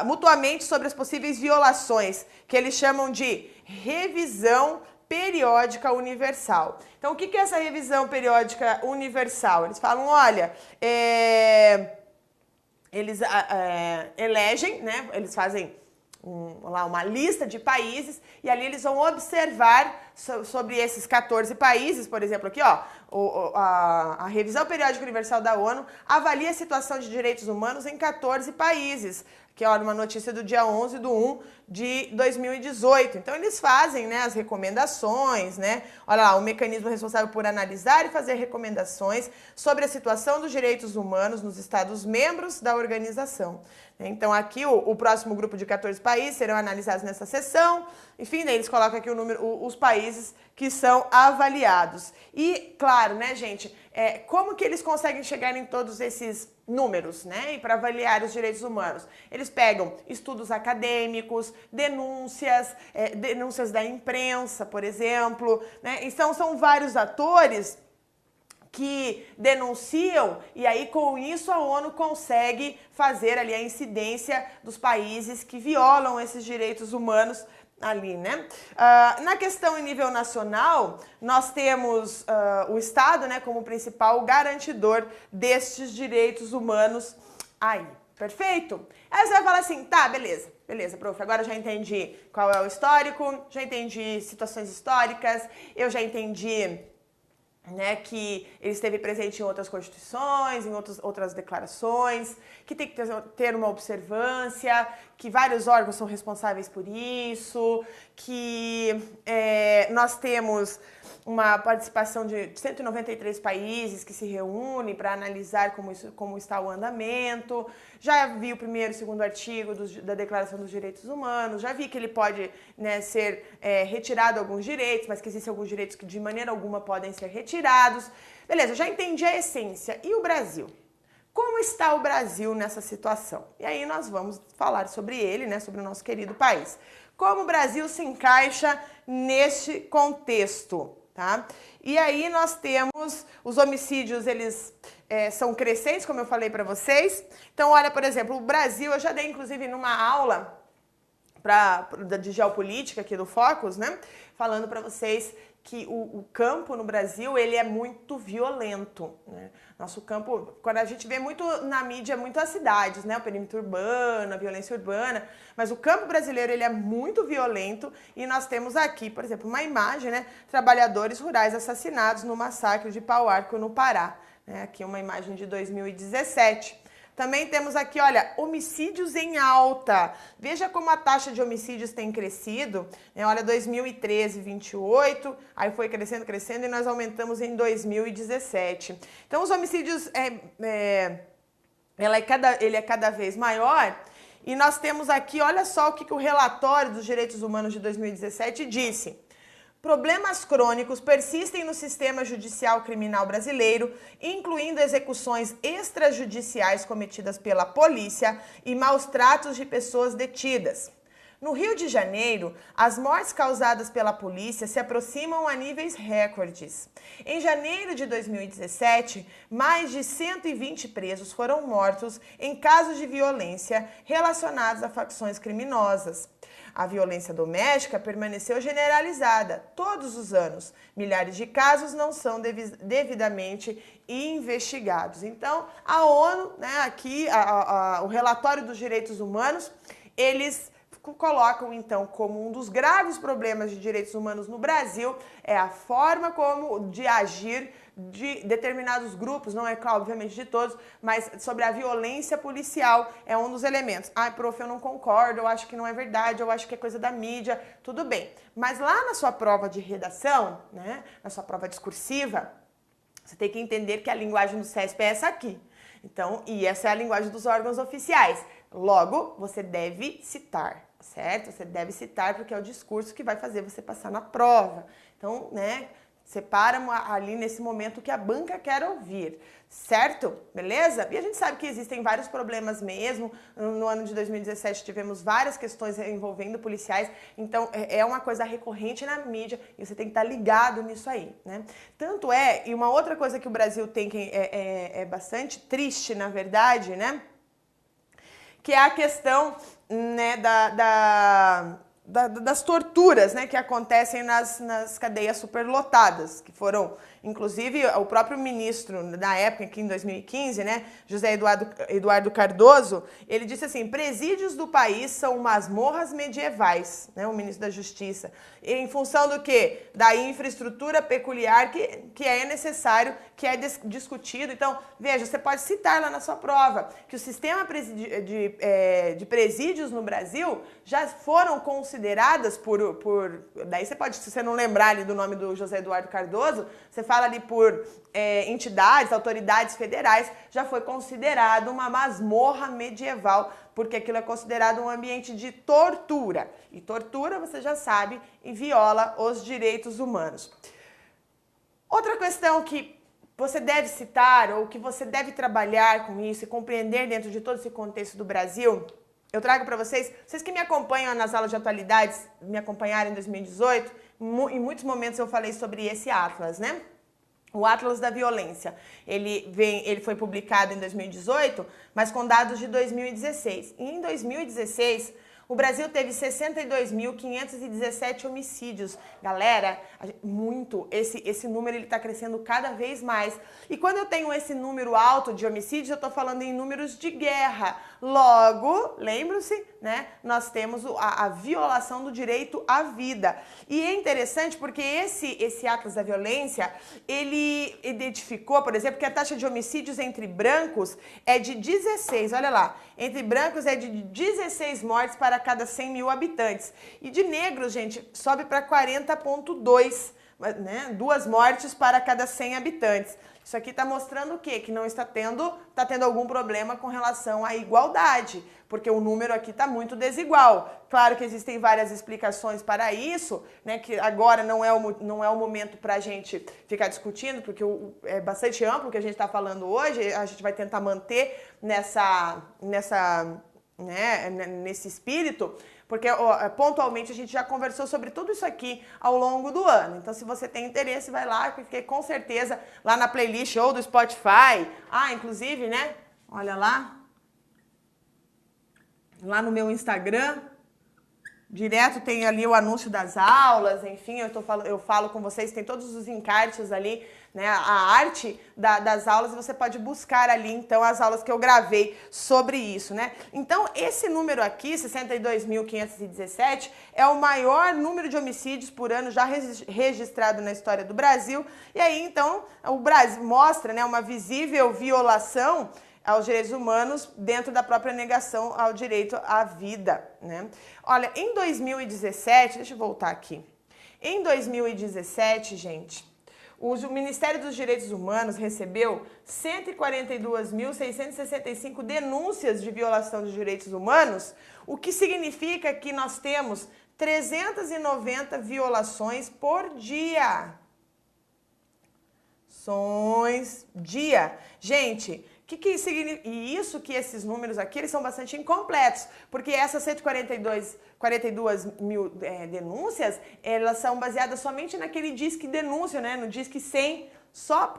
mutuamente sobre as possíveis violações, que eles chamam de revisão periódica universal. Então, o que é essa revisão periódica universal? Eles falam, olha, eles elegem, né? Eles fazem uma lista de países e ali eles vão observar sobre esses 14 países, por exemplo, aqui, ó, a Revisão Periódica Universal da ONU avalia a situação de direitos humanos em 14 países, que é uma notícia do dia 11/1/2018. Então, eles fazem, né, as recomendações, né? Olha lá, o mecanismo responsável por analisar e fazer recomendações sobre a situação dos direitos humanos nos Estados-membros da organização. Então, aqui, o próximo grupo de 14 países serão analisados nessa sessão. Enfim, daí eles colocam aqui os países que são avaliados. E, claro, né, gente, como que eles conseguem chegar em todos esses números, né, e para avaliar os direitos humanos? Eles pegam estudos acadêmicos, denúncias da imprensa, por exemplo, né? Então, são vários atores que denunciam e aí com isso a ONU consegue fazer ali a incidência dos países que violam esses direitos humanos ali, né? Na questão em nível nacional, nós temos o Estado, né, como principal garantidor destes direitos humanos aí. Perfeito? Aí você vai falar assim, tá, beleza, prof, agora eu já entendi qual é o histórico, já entendi situações históricas, eu já entendi, né, que ele esteve presente em outras constituições, em outras declarações, que tem que ter uma observância, que vários órgãos são responsáveis por isso, que nós temos uma participação de 193 países que se reúnem para analisar como está o andamento. Já vi o primeiro e segundo artigo da Declaração dos Direitos Humanos, já vi que ele pode, né, ser retirado alguns direitos, mas que existem alguns direitos que de maneira alguma podem ser retirados. Beleza, já entendi a essência. E o Brasil? Como está o Brasil nessa situação? E aí nós vamos falar sobre ele, né, sobre o nosso querido país. Como o Brasil se encaixa neste contexto, tá? E aí nós temos os homicídios, eles são crescentes, como eu falei para vocês. Então, olha, por exemplo, o Brasil, eu já dei inclusive numa aula de geopolítica aqui do Focus, né, falando para vocês que o campo no Brasil, ele é muito violento, né? Nosso campo, quando a gente vê muito na mídia, muito as cidades, né? O perímetro urbano, a violência urbana, mas o campo brasileiro, ele é muito violento e nós temos aqui, por exemplo, uma imagem, né? Trabalhadores rurais assassinados no massacre de Pau Arco, no Pará, né? Aqui uma imagem de 2017. Também temos aqui, olha, homicídios em alta. Veja como a taxa de homicídios tem crescido, né? Olha, 2013, 28, aí foi crescendo e nós aumentamos em 2017. Então, os homicídios, ele é cada vez maior. E nós temos aqui, olha só o que o relatório dos direitos humanos de 2017 disse. Problemas crônicos persistem no sistema judicial criminal brasileiro, incluindo execuções extrajudiciais cometidas pela polícia e maus tratos de pessoas detidas. No Rio de Janeiro, as mortes causadas pela polícia se aproximam a níveis recordes. Em janeiro de 2017, mais de 120 presos foram mortos em casos de violência relacionados a facções criminosas. A violência doméstica permaneceu generalizada todos os anos. Milhares de casos não são devidamente investigados. Então, a ONU, né, aqui, o relatório dos direitos humanos, eles colocam, então, como um dos graves problemas de direitos humanos no Brasil é a forma como de agir de determinados grupos, não é claro, obviamente de todos, mas sobre a violência policial é um dos elementos. Ah, prof, eu não concordo, eu acho que não é verdade, eu acho que é coisa da mídia, tudo bem. Mas lá na sua prova de redação, né, na sua prova discursiva, você tem que entender que a linguagem do CESP é essa aqui. Então, e essa é a linguagem dos órgãos oficiais. Logo, você deve citar, certo? Você deve citar porque é o discurso que vai fazer você passar na prova. Então, né, separa ali nesse momento que a banca quer ouvir, certo? Beleza? E a gente sabe que existem vários problemas mesmo. No ano de 2017 tivemos várias questões envolvendo policiais, então é uma coisa recorrente na mídia e você tem que estar ligado nisso aí, né? Tanto é, e uma outra coisa que o Brasil tem que é bastante triste, na verdade, né? Que é a questão, né, das torturas, né, que acontecem nas cadeias superlotadas, que foram, inclusive, o próprio ministro, na época, aqui em 2015, né, José Eduardo Cardoso, ele disse assim, presídios do país são masmorras medievais, né, o ministro da Justiça, em função do quê? Da infraestrutura peculiar que é necessário, que é discutido. Então, veja, você pode citar lá na sua prova que o sistema de presídios no Brasil já foram consideradas daí você pode, se você não lembrar ali do nome do José Eduardo Cardoso, você fala ali por entidades, autoridades federais, já foi considerado uma masmorra medieval, porque aquilo é considerado um ambiente de tortura. E tortura, você já sabe, e viola os direitos humanos. Outra questão que você deve citar, ou que você deve trabalhar com isso e compreender dentro de todo esse contexto do Brasil, eu trago para vocês que me acompanham nas aulas de atualidades, me acompanharam em 2018, em muitos momentos eu falei sobre esse Atlas, né? O Atlas da Violência. Ele foi publicado em 2018, mas com dados de 2016. E em 2016, o Brasil teve 62.517 homicídios. Galera, muito. Esse número está crescendo cada vez mais. E quando eu tenho esse número alto de homicídios, eu estou falando em números de guerra. Logo, lembre-se, né? Nós temos a violação do direito à vida. E é interessante porque esse Atlas da Violência, ele identificou, por exemplo, que a taxa de homicídios entre brancos é de 16. Olha lá, entre brancos é de 16 mortes para cada 100 mil habitantes. E de negros, gente, sobe para 40,2, né? 2 mortes para cada 100 habitantes. Isso aqui está mostrando o quê? Que não está tendo algum problema com relação à igualdade, porque o número aqui está muito desigual. Claro que existem várias explicações para isso, né? Que agora não é o momento para a gente ficar discutindo, porque é bastante amplo o que a gente está falando hoje. A gente vai tentar manter nesse espírito, porque pontualmente a gente já conversou sobre tudo isso aqui ao longo do ano. Então, se você tem interesse, vai lá, porque com certeza lá na playlist ou do Spotify, inclusive, né? Olha lá no meu Instagram, direto tem ali o anúncio das aulas, enfim, eu falo com vocês, tem todos os encartes ali, né, a arte das aulas, e você pode buscar ali, então, as aulas que eu gravei sobre isso, né? Então, esse número aqui, 62.517, é o maior número de homicídios por ano já registrado na história do Brasil, e aí, então, o Brasil mostra, né, uma visível violação aos direitos humanos dentro da própria negação ao direito à vida, né? Olha, em 2017, deixa eu voltar aqui. Em 2017, gente, o Ministério dos Direitos Humanos recebeu 142.665 denúncias de violação dos direitos humanos, o que significa que nós temos 390 violações por dia. Gente, Que significa? E isso que esses números aqui, eles são bastante incompletos, porque essas 142 mil denúncias, elas são baseadas somente naquele Disque Denúncia, né? No Disque 100, só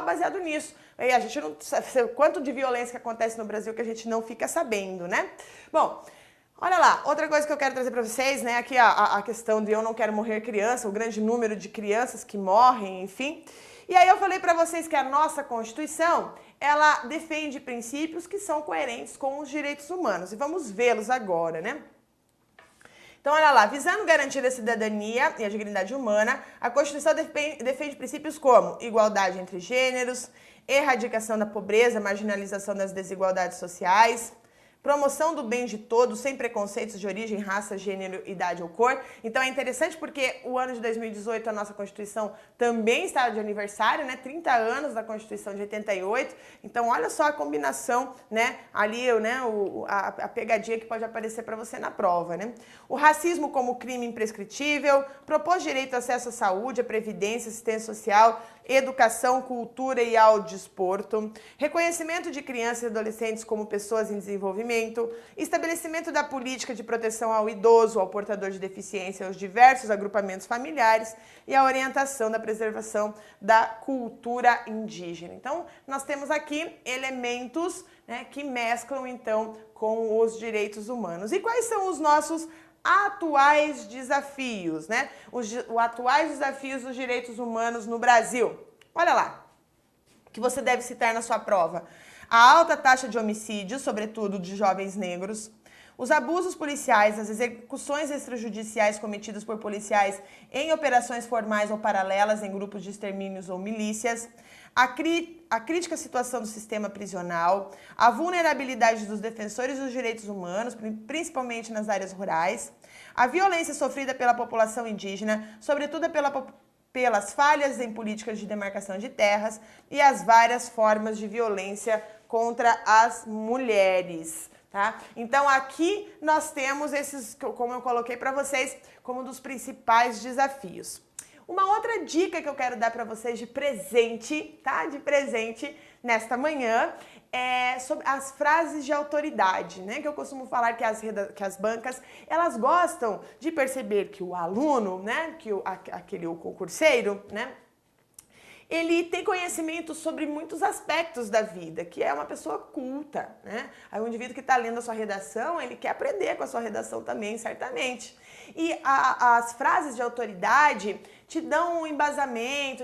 baseado nisso. E a gente não sabe quanto de violência que acontece no Brasil que a gente não fica sabendo, né? Bom, olha lá, outra coisa que eu quero trazer para vocês, né? Aqui a questão de eu não quero morrer criança, o grande número de crianças que morrem, enfim. E aí eu falei para vocês que a nossa Constituição, ela defende princípios que são coerentes com os direitos humanos. E vamos vê-los agora, né? Então, olha lá, visando garantir a cidadania e a dignidade humana, a Constituição defende princípios como igualdade entre gêneros, erradicação da pobreza, marginalização das desigualdades sociais, promoção do bem de todos, sem preconceitos de origem, raça, gênero, idade ou cor. Então é interessante porque o ano de 2018, a nossa Constituição também está de aniversário, né? 30 anos da Constituição de 88. Então olha só a combinação, né? Ali, né? A pegadinha que pode aparecer para você na prova, né? O racismo como crime imprescritível, propôs direito ao acesso à saúde, à previdência, assistência social, educação, cultura e ao desporto, reconhecimento de crianças e adolescentes como pessoas em desenvolvimento, estabelecimento da política de proteção ao idoso, ao portador de deficiência, aos diversos agrupamentos familiares e a orientação da preservação da cultura indígena. Então, nós temos aqui elementos, né, que mesclam, então, com os direitos humanos. E quais são os nossos atuais desafios, né? Os atuais desafios dos direitos humanos no Brasil. Olha lá, que você deve citar na sua prova. A alta taxa de homicídios, sobretudo de jovens negros, os abusos policiais, as execuções extrajudiciais cometidas por policiais em operações formais ou paralelas em grupos de extermínios ou milícias, a crítica situação do sistema prisional, a vulnerabilidade dos defensores dos direitos humanos, principalmente nas áreas rurais, a violência sofrida pela população indígena, sobretudo pelas falhas em políticas de demarcação de terras e as várias formas de violência contra as mulheres. Tá? Então aqui nós temos esses, como eu coloquei para vocês, como um dos principais desafios. Uma outra dica que eu quero dar para vocês de presente, tá? De presente nesta manhã, é sobre as frases de autoridade, né? Que eu costumo falar que as bancas, elas gostam de perceber que o aluno, né? Que o concurseiro, né? Ele tem conhecimento sobre muitos aspectos da vida, que é uma pessoa culta, né? Aí o indivíduo que está lendo a sua redação, ele quer aprender com a sua redação também, certamente. E as frases de autoridade te dão um embasamento,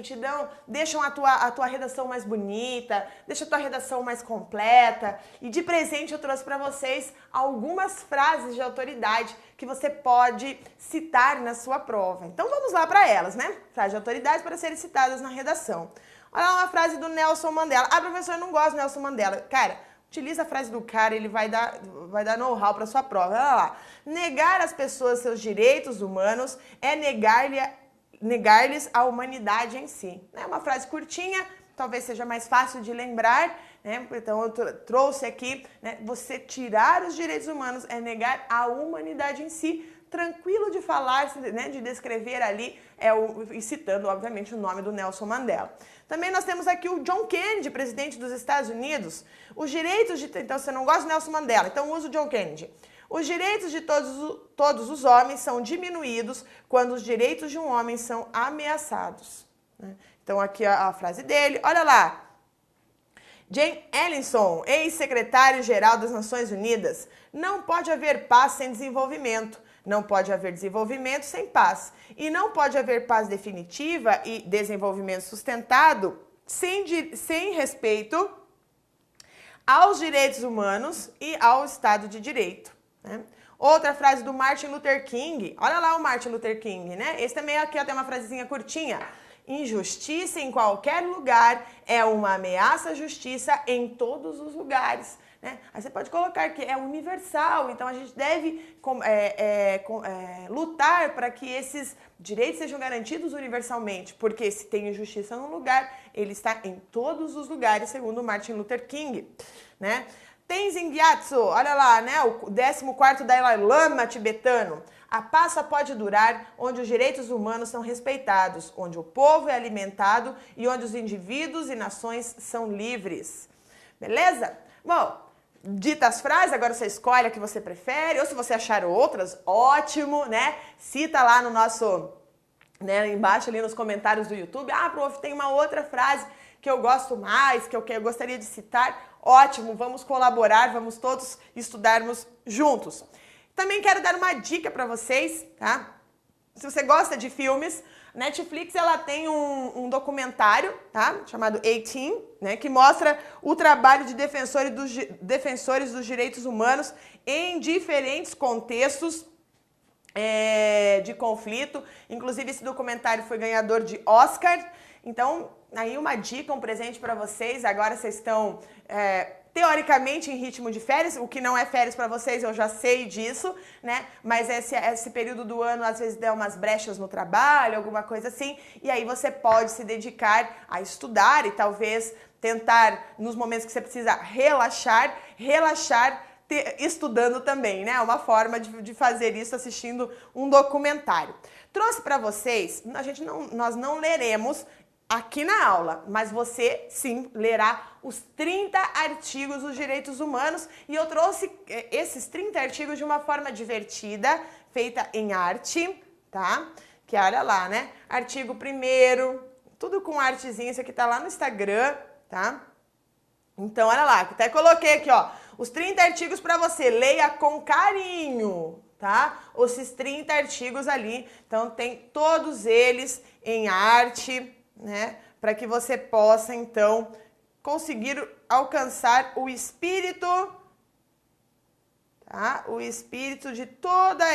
deixam a tua redação mais bonita, deixa a tua redação mais completa. E de presente eu trouxe para vocês algumas frases de autoridade que você pode citar na sua prova. Então vamos lá para elas, né? Frases de autoridade para serem citadas na redação. Olha lá uma frase do Nelson Mandela. Ah, professor, eu não gosto do Nelson Mandela. Cara, utiliza a frase do cara, ele vai dar know-how para sua prova. Olha lá. Negar às pessoas seus direitos humanos é negar-lhes a humanidade em si. É uma frase curtinha, talvez seja mais fácil de lembrar, né? Então eu trouxe aqui, né? Você tirar os direitos humanos é negar a humanidade em si. Tranquilo de falar, né? De descrever ali, e citando, obviamente, o nome do Nelson Mandela. Também nós temos aqui o John Kennedy, presidente dos Estados Unidos. Os direitos de... Então, você não gosta do Nelson Mandela, então usa o John Kennedy. Os direitos de todos os homens são diminuídos quando os direitos de um homem são ameaçados. Então, aqui a frase dele. Olha lá. Jane Ellison, ex-secretário-geral das Nações Unidas. Não pode haver paz sem desenvolvimento. Não pode haver desenvolvimento sem paz. E não pode haver paz definitiva e desenvolvimento sustentado sem respeito aos direitos humanos e ao Estado de Direito. Né? Outra frase do Martin Luther King. Olha lá o Martin Luther King, né? Esse também aqui ó, tem uma frasezinha curtinha. Injustiça em qualquer lugar é uma ameaça à justiça em todos os lugares. Né? Aí você pode colocar que é universal, então a gente deve lutar para que esses direitos sejam garantidos universalmente, porque se tem injustiça num lugar, ele está em todos os lugares, segundo Martin Luther King. Né? Tenzin Gyatso, olha lá, né? O 14º Dalai Lama tibetano. A paz só pode durar onde os direitos humanos são respeitados, onde o povo é alimentado e onde os indivíduos e nações são livres. Beleza? Bom, dita as frases, agora você escolhe a que você prefere, ou se você achar outras, ótimo, né? Cita lá no nosso, né, embaixo ali nos comentários do YouTube. Ah, prof, tem uma outra frase que eu gosto mais, que eu gostaria de citar. Ótimo, vamos colaborar, vamos todos estudarmos juntos. Também quero dar uma dica para vocês, tá? Se você gosta de filmes, Netflix ela tem um documentário, tá? Chamado 18, né? Que mostra o trabalho de defensores dos direitos humanos em diferentes contextos de conflito. Inclusive, esse documentário foi ganhador de Oscar. Então, aí uma dica, um presente para vocês. Agora vocês estão teoricamente em ritmo de férias, o que não é férias para vocês, eu já sei disso, né? Mas esse período do ano às vezes dá umas brechas no trabalho, alguma coisa assim, e aí você pode se dedicar a estudar e talvez tentar, nos momentos que você precisa relaxar estudando também, né? Uma forma de fazer isso assistindo um documentário. Trouxe para vocês, nós não leremos aqui na aula, mas você sim lerá os 30 artigos dos direitos humanos, e eu trouxe esses 30 artigos de uma forma divertida, feita em arte, tá? Que olha lá, né? Artigo 1º, tudo com artezinha, isso aqui tá lá no Instagram, tá? Então, olha lá, até coloquei aqui, ó, os 30 artigos para você, leia com carinho, tá? Esses 30 artigos ali, então tem todos eles em arte, né, para que você possa, então, conseguir alcançar o espírito, tá? O espírito de todos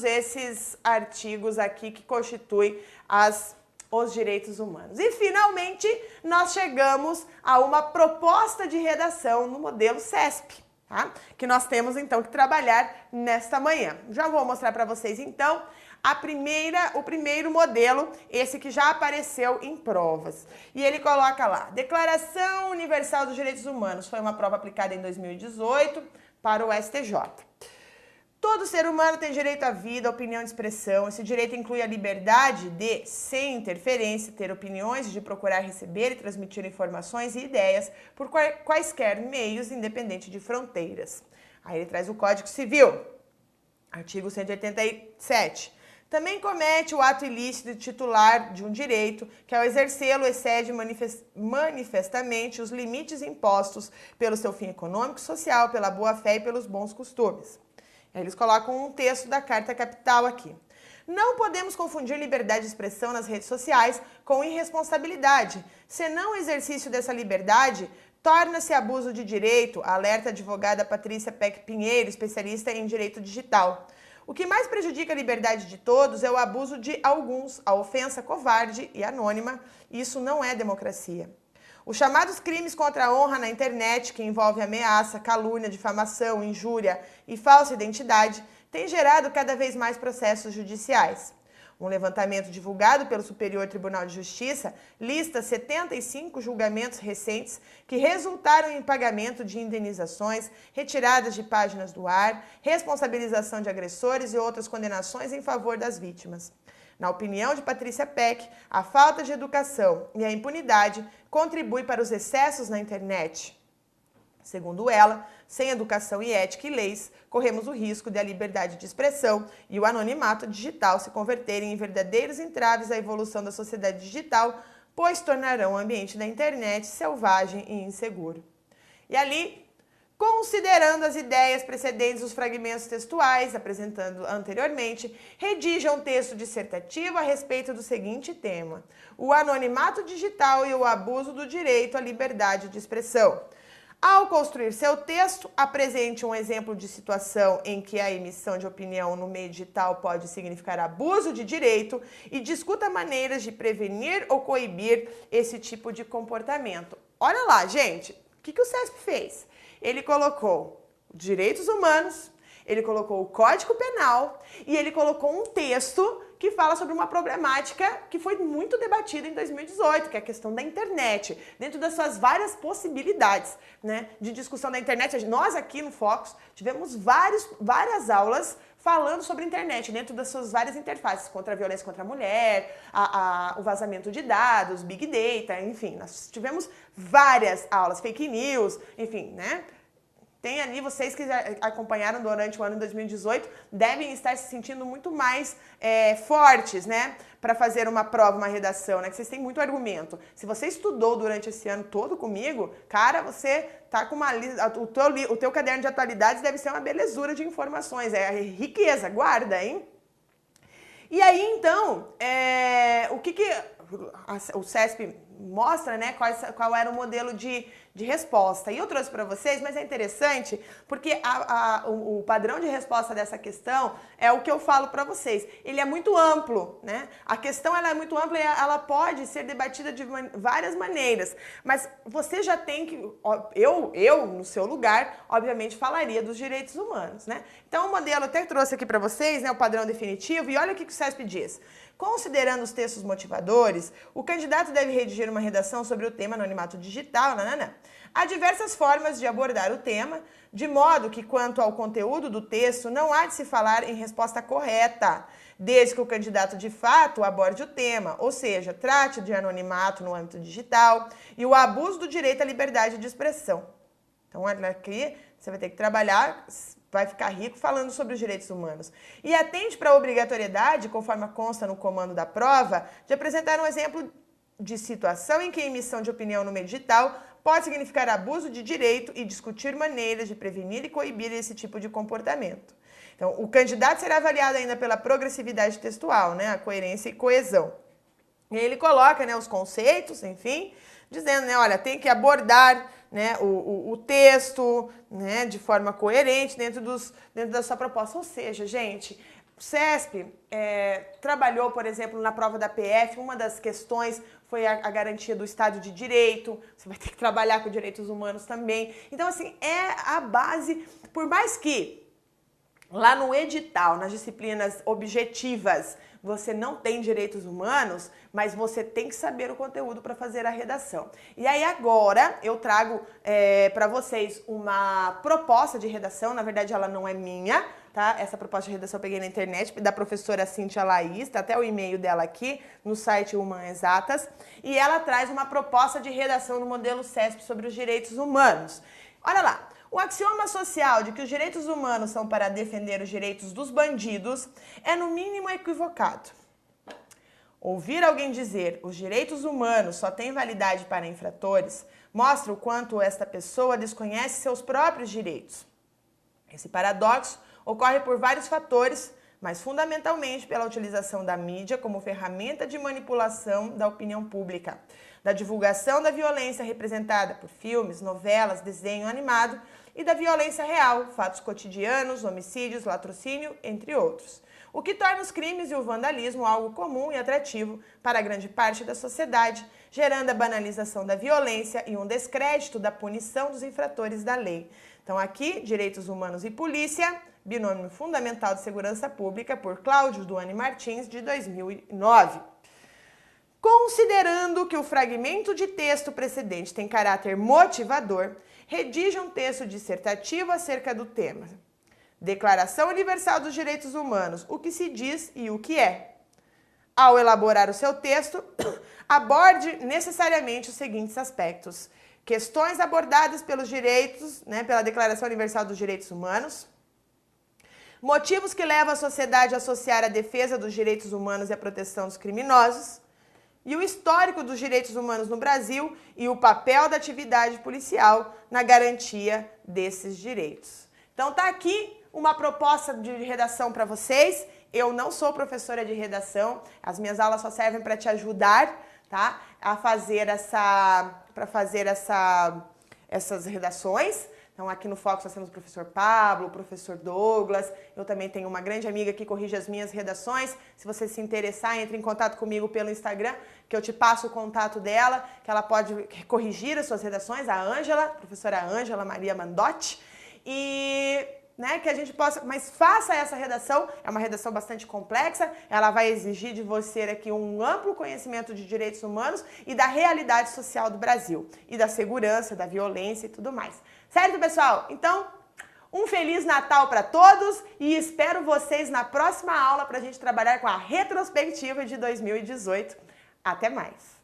esses artigos aqui que constituem os direitos humanos. E, finalmente, nós chegamos a uma proposta de redação no modelo CESP, tá? Que nós temos, então, que trabalhar nesta manhã. Já vou mostrar para vocês, então, o primeiro modelo, esse que já apareceu em provas. E ele coloca lá, Declaração Universal dos Direitos Humanos. Foi uma prova aplicada em 2018 para o STJ. Todo ser humano tem direito à vida, à opinião e expressão. Esse direito inclui a liberdade de, sem interferência, ter opiniões, de procurar receber e transmitir informações e ideias por quaisquer meios, independente de fronteiras. Aí ele traz o Código Civil, artigo 187. Também comete o ato ilícito de titular de um direito, que ao exercê-lo excede manifestamente os limites impostos pelo seu fim econômico, social, pela boa-fé e pelos bons costumes. Aí eles colocam um texto da Carta Capital aqui. Não podemos confundir liberdade de expressão nas redes sociais com irresponsabilidade. Senão o exercício dessa liberdade torna-se abuso de direito, alerta a advogada Patrícia Peck Pinheiro, especialista em direito digital. O que mais prejudica a liberdade de todos é o abuso de alguns, a ofensa covarde e anônima. Isso não é democracia. Os chamados crimes contra a honra na internet, que envolvem ameaça, calúnia, difamação, injúria e falsa identidade, têm gerado cada vez mais processos judiciais. Um levantamento divulgado pelo Superior Tribunal de Justiça lista 75 julgamentos recentes que resultaram em pagamento de indenizações, retiradas de páginas do ar, responsabilização de agressores e outras condenações em favor das vítimas. Na opinião de Patrícia Peck, a falta de educação e a impunidade contribuem para os excessos na internet. Segundo ela, sem educação e ética e leis, corremos o risco de a liberdade de expressão e o anonimato digital se converterem em verdadeiros entraves à evolução da sociedade digital, pois tornarão o ambiente da internet selvagem e inseguro. E ali, considerando as ideias precedentes dos fragmentos textuais apresentando anteriormente, redija um texto dissertativo a respeito do seguinte tema: o anonimato digital e o abuso do direito à liberdade de expressão. Ao construir seu texto, apresente um exemplo de situação em que a emissão de opinião no meio digital pode significar abuso de direito e discuta maneiras de prevenir ou coibir esse tipo de comportamento. Olha lá, gente, o que o CESP fez? Ele colocou direitos humanos, ele colocou o Código Penal e ele colocou um texto que fala sobre uma problemática que foi muito debatida em 2018, que é a questão da internet, dentro das suas várias possibilidades, né, de discussão da internet. Nós aqui no Focus tivemos várias aulas falando sobre a internet, dentro das suas várias interfaces, contra a violência contra a mulher, o vazamento de dados, Big Data, enfim, nós tivemos várias aulas, fake news, enfim, né? Tem ali, vocês que já acompanharam durante o ano de 2018, devem estar se sentindo muito mais fortes, né? Para fazer uma prova, uma redação, né? Que vocês têm muito argumento. Se você estudou durante esse ano todo comigo, cara, você tá com uma lista. O teu caderno de atualidades deve ser uma belezura de informações. É riqueza, guarda, hein? E aí, então, o que o CESP mostra, né, qual era o modelo de resposta. E eu trouxe para vocês, mas é interessante porque o padrão de resposta dessa questão é o que eu falo para vocês. Ele é muito amplo, né? A questão ela é muito ampla e ela pode ser debatida de várias maneiras. Mas você já tem que... Eu no seu lugar, obviamente, falaria dos direitos humanos, né? Então, o modelo eu até trouxe aqui para vocês, né, o padrão definitivo, e olha o que o CESP diz. Considerando os textos motivadores, o candidato deve redigir uma redação sobre o tema anonimato digital. Há diversas formas de abordar o tema, de modo que, quanto ao conteúdo do texto, não há de se falar em resposta correta, desde que o candidato de fato aborde o tema, ou seja, trate de anonimato no âmbito digital e o abuso do direito à liberdade de expressão. Então, olha aqui, você vai ter que trabalhar... vai ficar rico falando sobre os direitos humanos. E atende para a obrigatoriedade, conforme consta no comando da prova, de apresentar um exemplo de situação em que a emissão de opinião no meio digital pode significar abuso de direito e discutir maneiras de prevenir e coibir esse tipo de comportamento. Então, o candidato será avaliado ainda pela progressividade textual, né, a coerência e coesão. E ele coloca, né, os conceitos, enfim, dizendo, né, olha, tem que abordar, né, o texto, né, de forma coerente dentro da sua proposta. Ou seja, gente, o CESP trabalhou, por exemplo, na prova da PF, uma das questões foi a garantia do Estado de Direito, você vai ter que trabalhar com direitos humanos também. Então, assim, é a base, por mais que lá no edital, nas disciplinas objetivas, você não tem direitos humanos, mas você tem que saber o conteúdo para fazer a redação. E aí agora eu trago para vocês uma proposta de redação, na verdade ela não é minha, tá? Essa proposta de redação eu peguei na internet, da professora Cíntia Laís, tá até o e-mail dela aqui no site Human Exatas, e ela traz uma proposta de redação no modelo CESP sobre os direitos humanos. Olha lá. O axioma social de que os direitos humanos são para defender os direitos dos bandidos é no mínimo equivocado. Ouvir alguém dizer os direitos humanos só têm validade para infratores mostra o quanto esta pessoa desconhece seus próprios direitos. Esse paradoxo ocorre por vários fatores, mas fundamentalmente pela utilização da mídia como ferramenta de manipulação da opinião pública, da divulgação da violência representada por filmes, novelas, desenho animado e da violência real, fatos cotidianos, homicídios, latrocínio, entre outros. O que torna os crimes e o vandalismo algo comum e atrativo para grande parte da sociedade, gerando a banalização da violência e um descrédito da punição dos infratores da lei. Então aqui, Direitos Humanos e Polícia, Binômio Fundamental de Segurança Pública, por Cláudio Duane Martins, de 2009. Considerando que o fragmento de texto precedente tem caráter motivador, redija um texto dissertativo acerca do tema. Declaração Universal dos Direitos Humanos, o que se diz e o que é. Ao elaborar o seu texto, aborde necessariamente os seguintes aspectos. Questões abordadas pelos direitos, pela Declaração Universal dos Direitos Humanos. Motivos que levam a sociedade a associar a defesa dos direitos humanos e a proteção dos criminosos. E o histórico dos direitos humanos no Brasil e o papel da atividade policial na garantia desses direitos. Então tá aqui uma proposta de redação para vocês. Eu não sou professora de redação, as minhas aulas só servem para te ajudar, tá? A fazer essas redações. Então, aqui no Fox nós temos o professor Pablo, o professor Douglas, eu também tenho uma grande amiga que corrige as minhas redações. Se você se interessar, entre em contato comigo pelo Instagram, que eu te passo o contato dela, que ela pode corrigir as suas redações, a Ângela, professora Ângela Maria Mandotti, e que a gente possa, mas faça essa redação, é uma redação bastante complexa, ela vai exigir de você aqui um amplo conhecimento de direitos humanos e da realidade social do Brasil, e da segurança, da violência e tudo mais. Certo, pessoal? Então, Um Feliz Natal para todos e espero vocês na próxima aula para a gente trabalhar com a retrospectiva de 2018. Até mais!